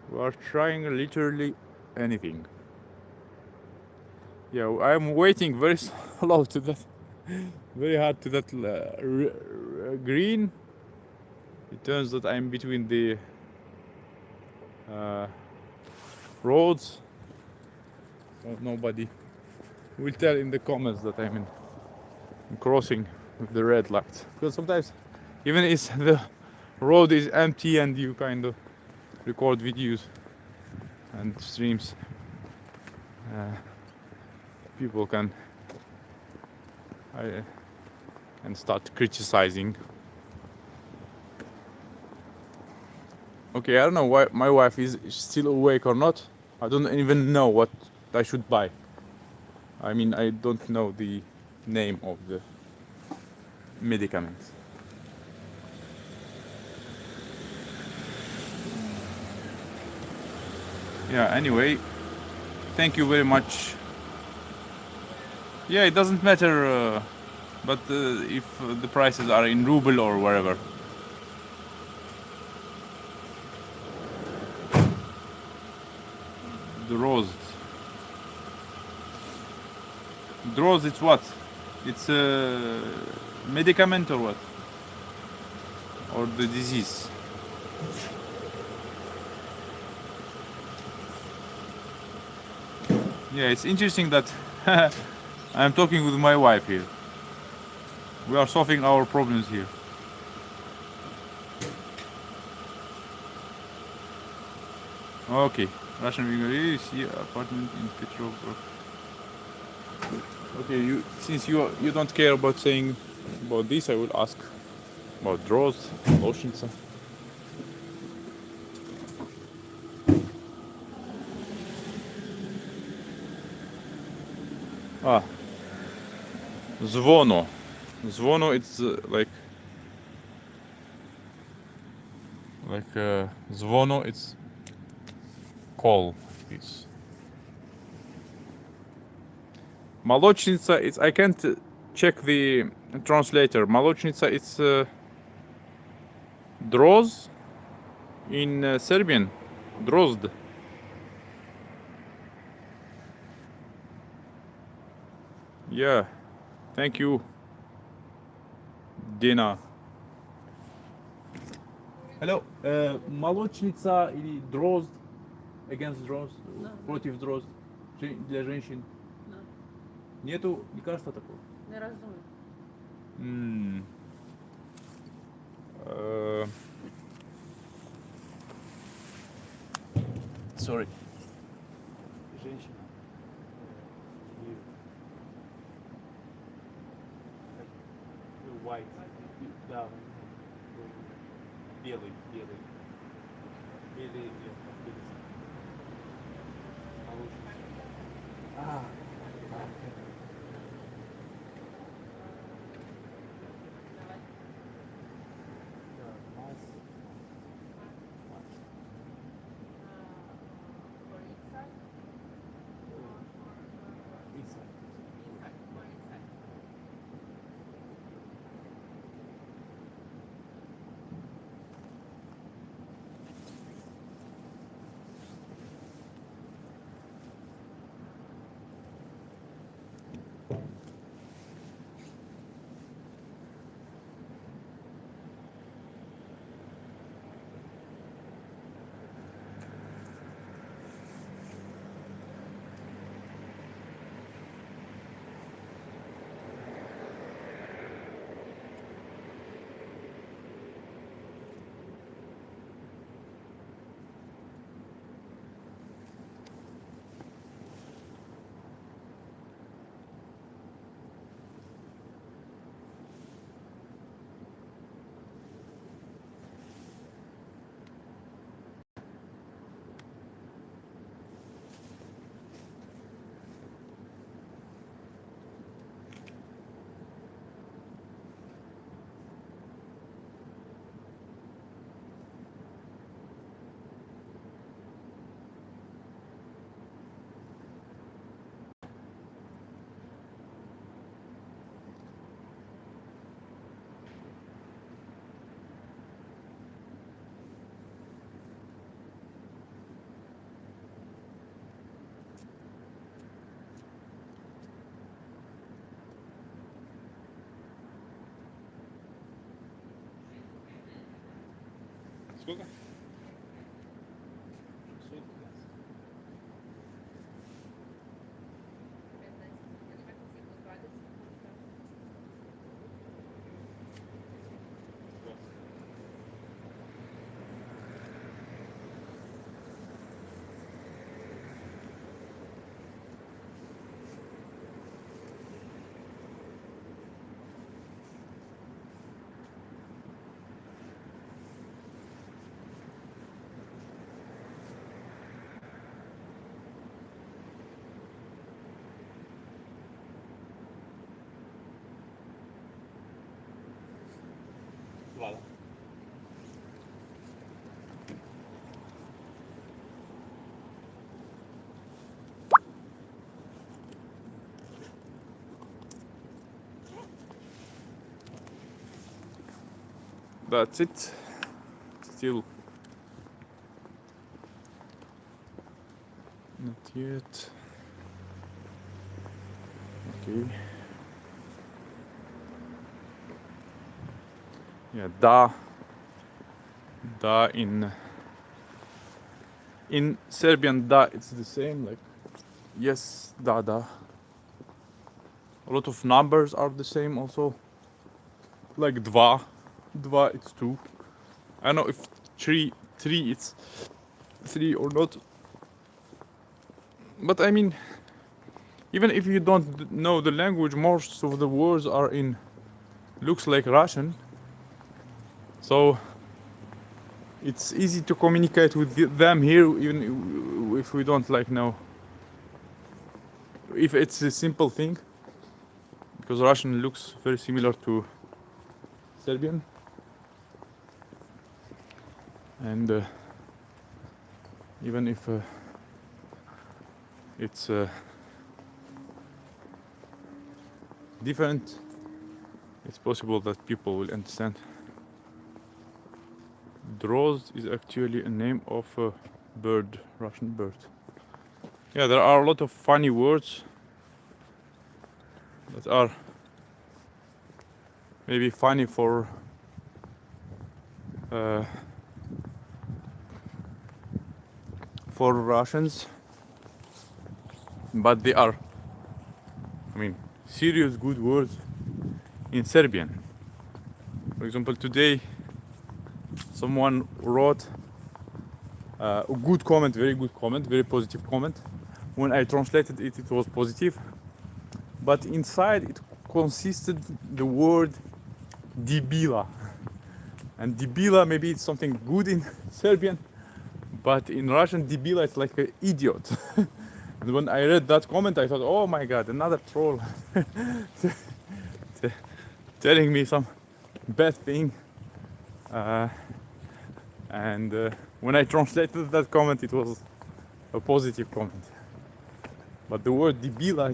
We are trying literally anything. Yeah, I'm waiting very slow to that, very hard to that green. It turns that I'm between the roads. So nobody will tell in the comments that I'm crossing with the red lights. Because sometimes, even if the road is empty and you kind of record videos and streams, people can start criticizing. Okay, I don't know why my wife is still awake or not. I don't even know what I should buy. I mean, I don't know the name of the medicaments. Yeah, anyway, Thank you very much. Yeah, it doesn't matter, but if the prices are in ruble or wherever. Droz. Droz, it's what? It's a medicament or what? Or the disease? Yeah, it's interesting that I'm talking with my wife here. We are solving our problems here. Okay, Russian Vigor see apartment in Petrograd. Okay, you since you don't care about saying about this, I will ask about draws, lotions. Ah, zvono. Zvono, it's zvono. It's call. It's Молочница. It's I can't check the translator. Молочница. It's droz in Serbian. Drozd. Yeah. Thank you, Dina. Hello. Молочница или дрозд against дрозд, против дрозд для женщин. Нету лекарства такого. Неразумно. Sorry. Женщина. White. Да. Белый. Белый. А. Сколько? 600. that's it. Still not yet. Okay. Yeah, da in Serbian da it's the same, like yes, da. A lot of numbers are the same also. Like dva it's two. I don't know if three it's three or not. But I mean, even if you don't know the language, most of the words are in looks like Russian. So it's easy to communicate with them here, even if we don't like know if it's a simple thing, because Russian looks very similar to Serbian. And even if it's different, it's possible that people will understand. Drozd is actually a name of a bird, Russian bird. Yeah, there are a lot of funny words that are maybe funny for Russians, but they are, I mean, serious good words in Serbian. For example, today someone wrote a good comment, very good comment, very positive comment. When I translated it, it was positive, but inside it consisted the word debila. And debila, maybe it's something good in Serbian, but in Russian, debila is like an idiot. And when I read that comment, I thought, oh my god, another troll telling me some bad thing. And when I translated that comment, it was a positive comment. But the word debila,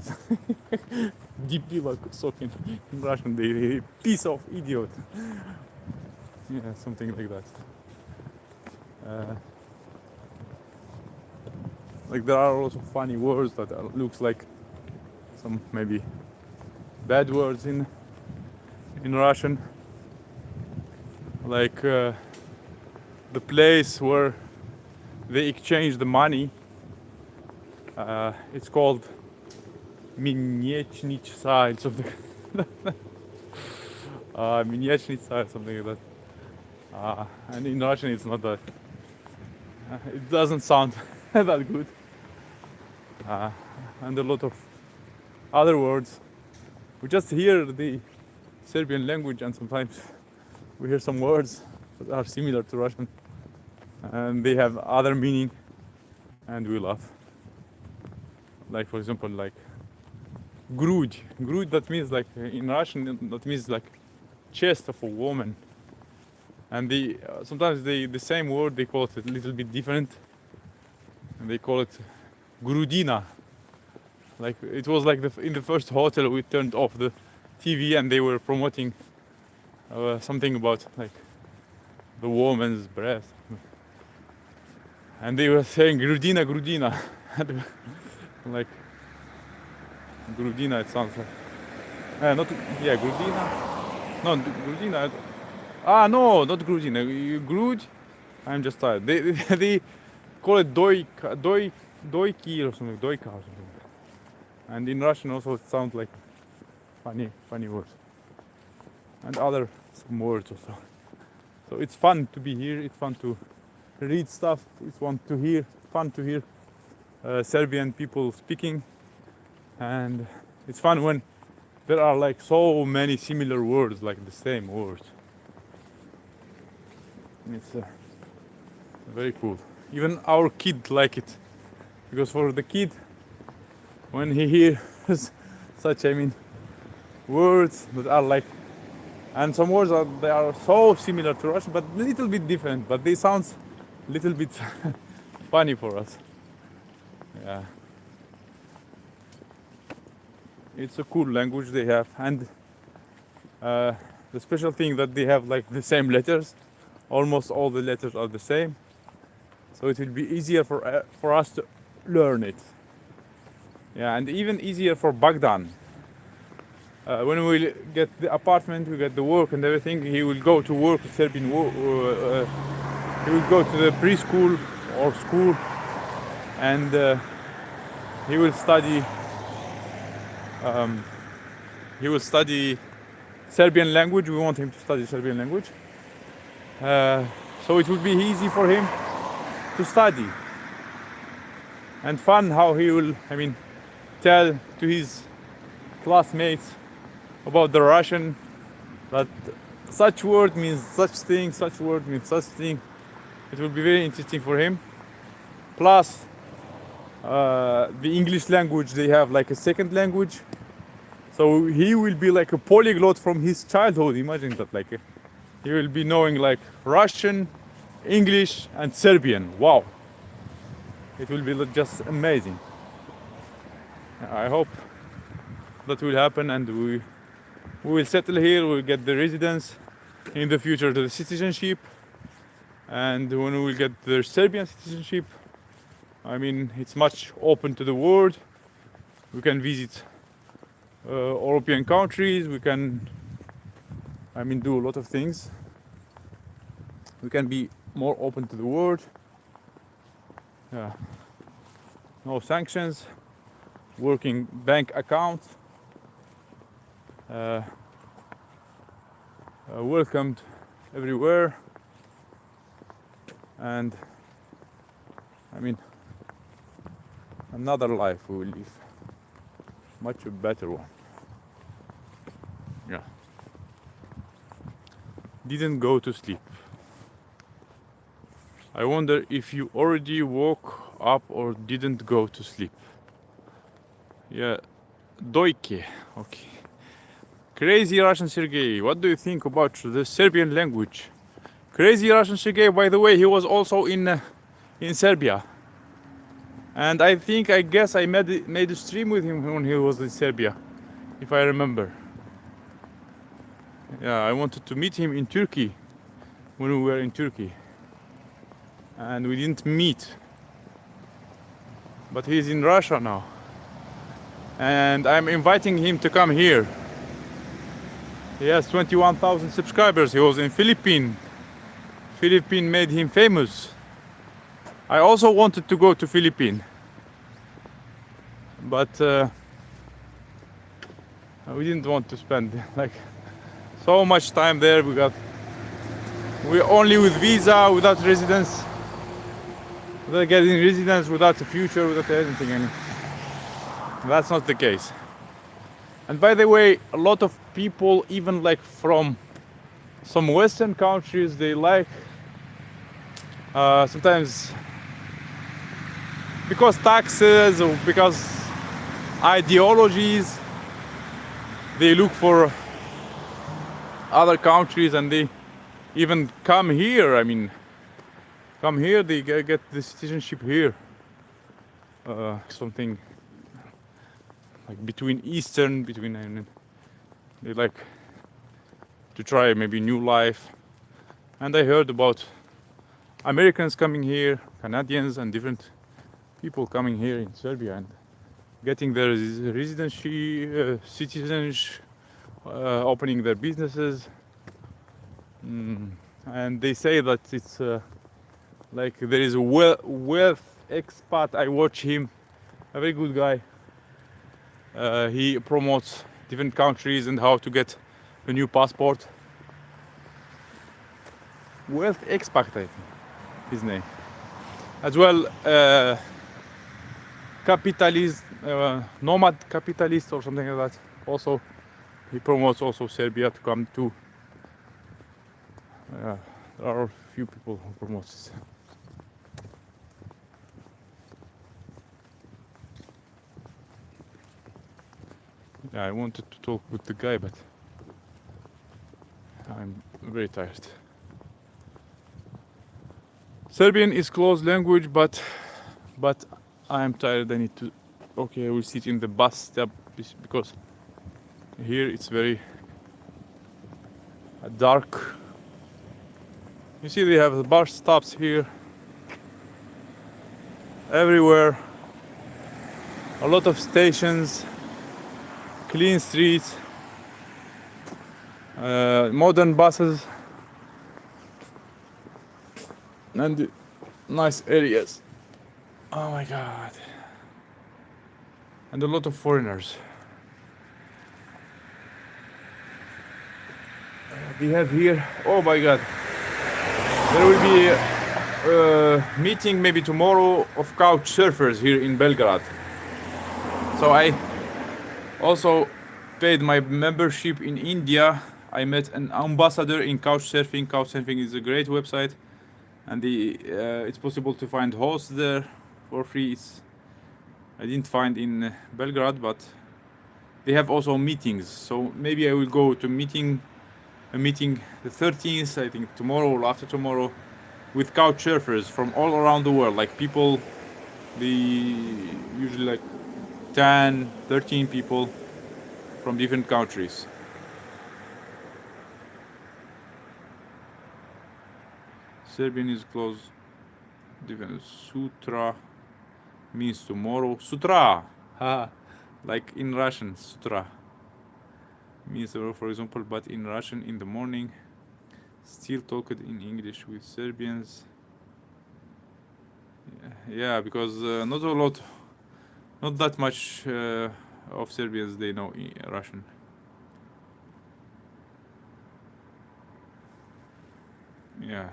debila, so in Russian, the piece of idiot. Yeah, something like that. Like there are also funny words that looks like some maybe bad words in Russian. Like the place where they exchange the money. It's called Minechnica, something. Minechnica, something like that. And in Russian, it's not that. It doesn't sound that good. And a lot of other words. We just hear the Serbian language, and sometimes we hear some words that are similar to Russian, and they have other meaning, and we laugh. Like for example, like грудь. Грудь, that means like in Russian, that means like chest of a woman. And sometimes the same word they call it a little bit different, and they call it grudina. Like it was like in the first hotel we turned off the TV and they were promoting something about like the woman's breast, and they were saying grudina, grudina. Like grudina, it sounds like not grudina. No, grudina. No, not grudina. Grud. I'm just tired. They call it doiki or something, doika or something. And in Russian also it sounds like funny words. And other some words also. So it's fun to be here. It's fun to read stuff. It's fun to hear Serbian people speaking, and it's fun when there are like so many similar words, like the same words. It's very cool. Even our kid like it, because for the kid, when he hears such, I mean, words that are like, and some words they are so similar to Russian, but a little bit different, but they sound a little bit funny for us. Yeah, it's a cool language they have, and The special thing that they have like the same letters. Almost all the letters are the same, so it will be easier for us to learn it. Yeah, and even easier for Bagdan. When we get the apartment, we get the work and everything. He will go to work, Serbian work. He will go to the preschool or school, and he will study. He will study Serbian language. We want him to study Serbian language, so it will be easy for him to study. And fun how he will, tell to his classmates about the Russian, that such word means such thing, such word means such thing. It will be very interesting for him. Plus, the English language, they have like a second language. So he will be like a polyglot from his childhood. Imagine that, like he will be knowing like Russian, English, and Serbian. Wow, it will be just amazing. I hope that will happen, and we will settle here. We'll get the residence, in the future the citizenship, and when we will get the Serbian citizenship, it's much open to the world. We can visit European countries. We can do a lot of things. We can be more open to the world. Yeah. No sanctions, working bank account, welcomed everywhere, and another life we will live, much a better one. Yeah. Didn't go to sleep. I wonder if you already woke up or didn't go to sleep. Yeah, Dojke. Okay. Crazy Russian Sergey, what do you think about the Serbian language? Crazy Russian Sergey, by the way, he was also in Serbia. And I guess I made a stream with him when he was in Serbia, if I remember. Yeah, I wanted to meet him in Turkey when we were in Turkey. And we didn't meet. But he's in Russia now. And I'm inviting him to come here. He has 21,000 subscribers. He was in Philippines. Philippines made him famous. I also wanted to go to Philippines, but we didn't want to spend like so much time there. We're only with visa, without residence, without getting residence, without a future, without anything. That's not the case. And by the way, a lot of people, even like from some Western countries, they like sometimes because taxes or because ideologies, they look for other countries and they even come here. Come here, they get the citizenship here. Something like between they like to try maybe new life. And I heard about Americans coming here, Canadians, and different people coming here in Serbia and getting their residency, citizenship, opening their businesses. And they say that it's like there is a wealth expat. I watch him, a very good guy. He promotes different countries and how to get a new passport. Wealth expat, I think, his name. As well, capitalist, nomad capitalist or something like that. Also, he promotes also Serbia to come to. There are a few people who promote this. Yeah, I wanted to talk with the guy, but I'm very tired. Serbian is close language, but I'm tired. I need to. Okay, I will sit in the bus stop because here it's very dark. You see, they have the bus stops here everywhere. A lot of stations, clean streets, modern buses, and nice areas. Oh my god. And a lot of foreigners. We have here, oh my god, there will be a meeting maybe tomorrow of couch surfers here in Belgrade. So I also paid my membership in India. I met an ambassador in couchsurfing. Couchsurfing is a great website, and it's possible to find hosts there for free. I didn't find in Belgrade, but they have also meetings. So maybe I will go to a meeting the 13th, I think tomorrow or after tomorrow, with couch surfers from all around the world. Like people, usually like 10, 13 people from different countries. Serbian is close. Different. Sutra means tomorrow. Sutra, like in Russian, sutra means tomorrow, for example, but in Russian in the morning. Still talked in English with Serbians. Yeah, because not that much of Serbians they know Russian. Yeah.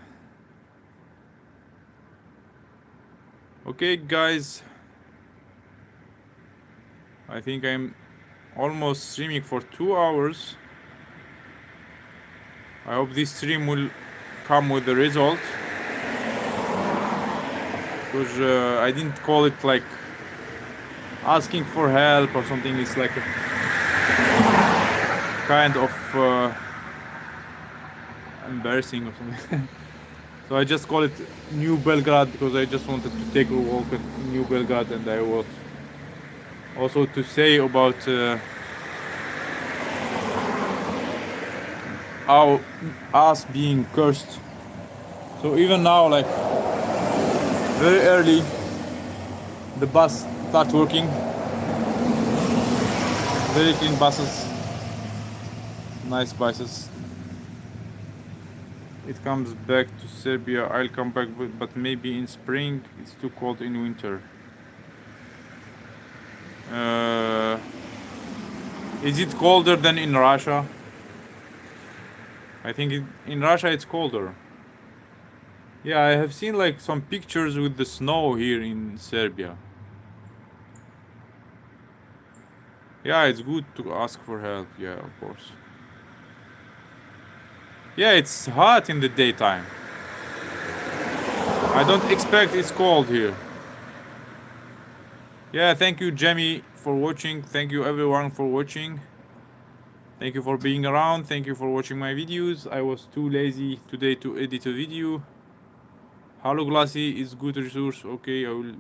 Okay, guys. I think I'm almost streaming for 2 hours. I hope this stream will come with the result, because I didn't call it like asking for help or something. It's like a kind of embarrassing or something. So I just call it New Belgrade because I just wanted to take a walk at New Belgrade, and I was also to say about us being cursed. So even now, like very early, the bus starts working. Very clean buses, nice buses. It comes back to Serbia. I'll come back, but maybe in spring. It's too cold in winter. Is it colder than in Russia? I think in Russia it's colder. Yeah, I have seen like some pictures with the snow here in Serbia. Yeah, it's good to ask for help. Yeah, of course. Yeah, it's hot in the daytime. I don't expect it's cold here. Yeah, thank you, Jamie, for watching. Thank you, everyone, for watching. Thank you for being around. Thank you for watching my videos. I was too lazy today to edit a video. Halo Glassy is good resource. Okay, I will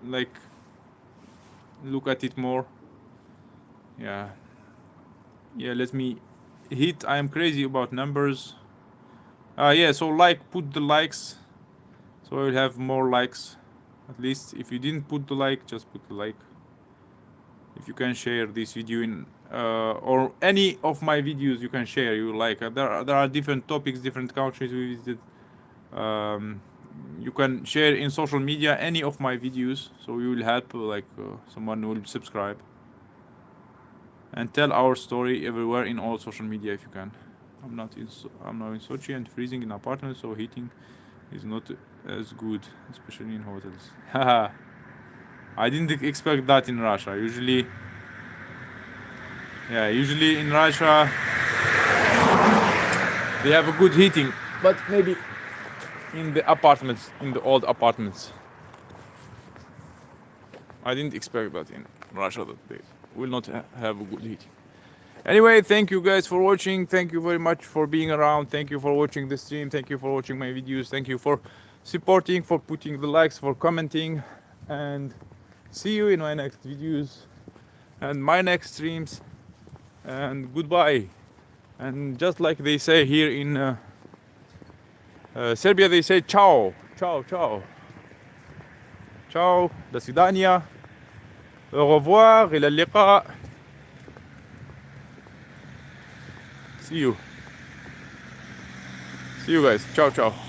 like look at it more. Yeah, let me hit. I am crazy about numbers. Yeah, so put the likes, so I will have more likes. At least if you didn't put the like, just put the like. If you can share this video in or any of my videos, you can share. You like there are different topics, different countries we visited. You can share in social media any of my videos, so you will help someone will subscribe. And tell our story everywhere in all social media if you can. I'm now in Sochi and freezing in apartments, so heating is not as good, especially in hotels. Haha. I didn't expect that in Russia. Usually in Russia they have a good heating, but maybe in the apartments, in the old apartments. I didn't expect that in Russia that they will not have a good heating. Anyway, thank you guys for watching. Thank you very much for being around. Thank you for watching the stream. Thank you for watching my videos. Thank you for supporting, for putting the likes, for commenting. And see you in my next videos and my next streams. And goodbye. And just like they say here in Serbia, they say ciao, ciao, ciao. Ciao, до свидания, au revoir, إلى اللقاء. See you. See you guys. Ciao, ciao.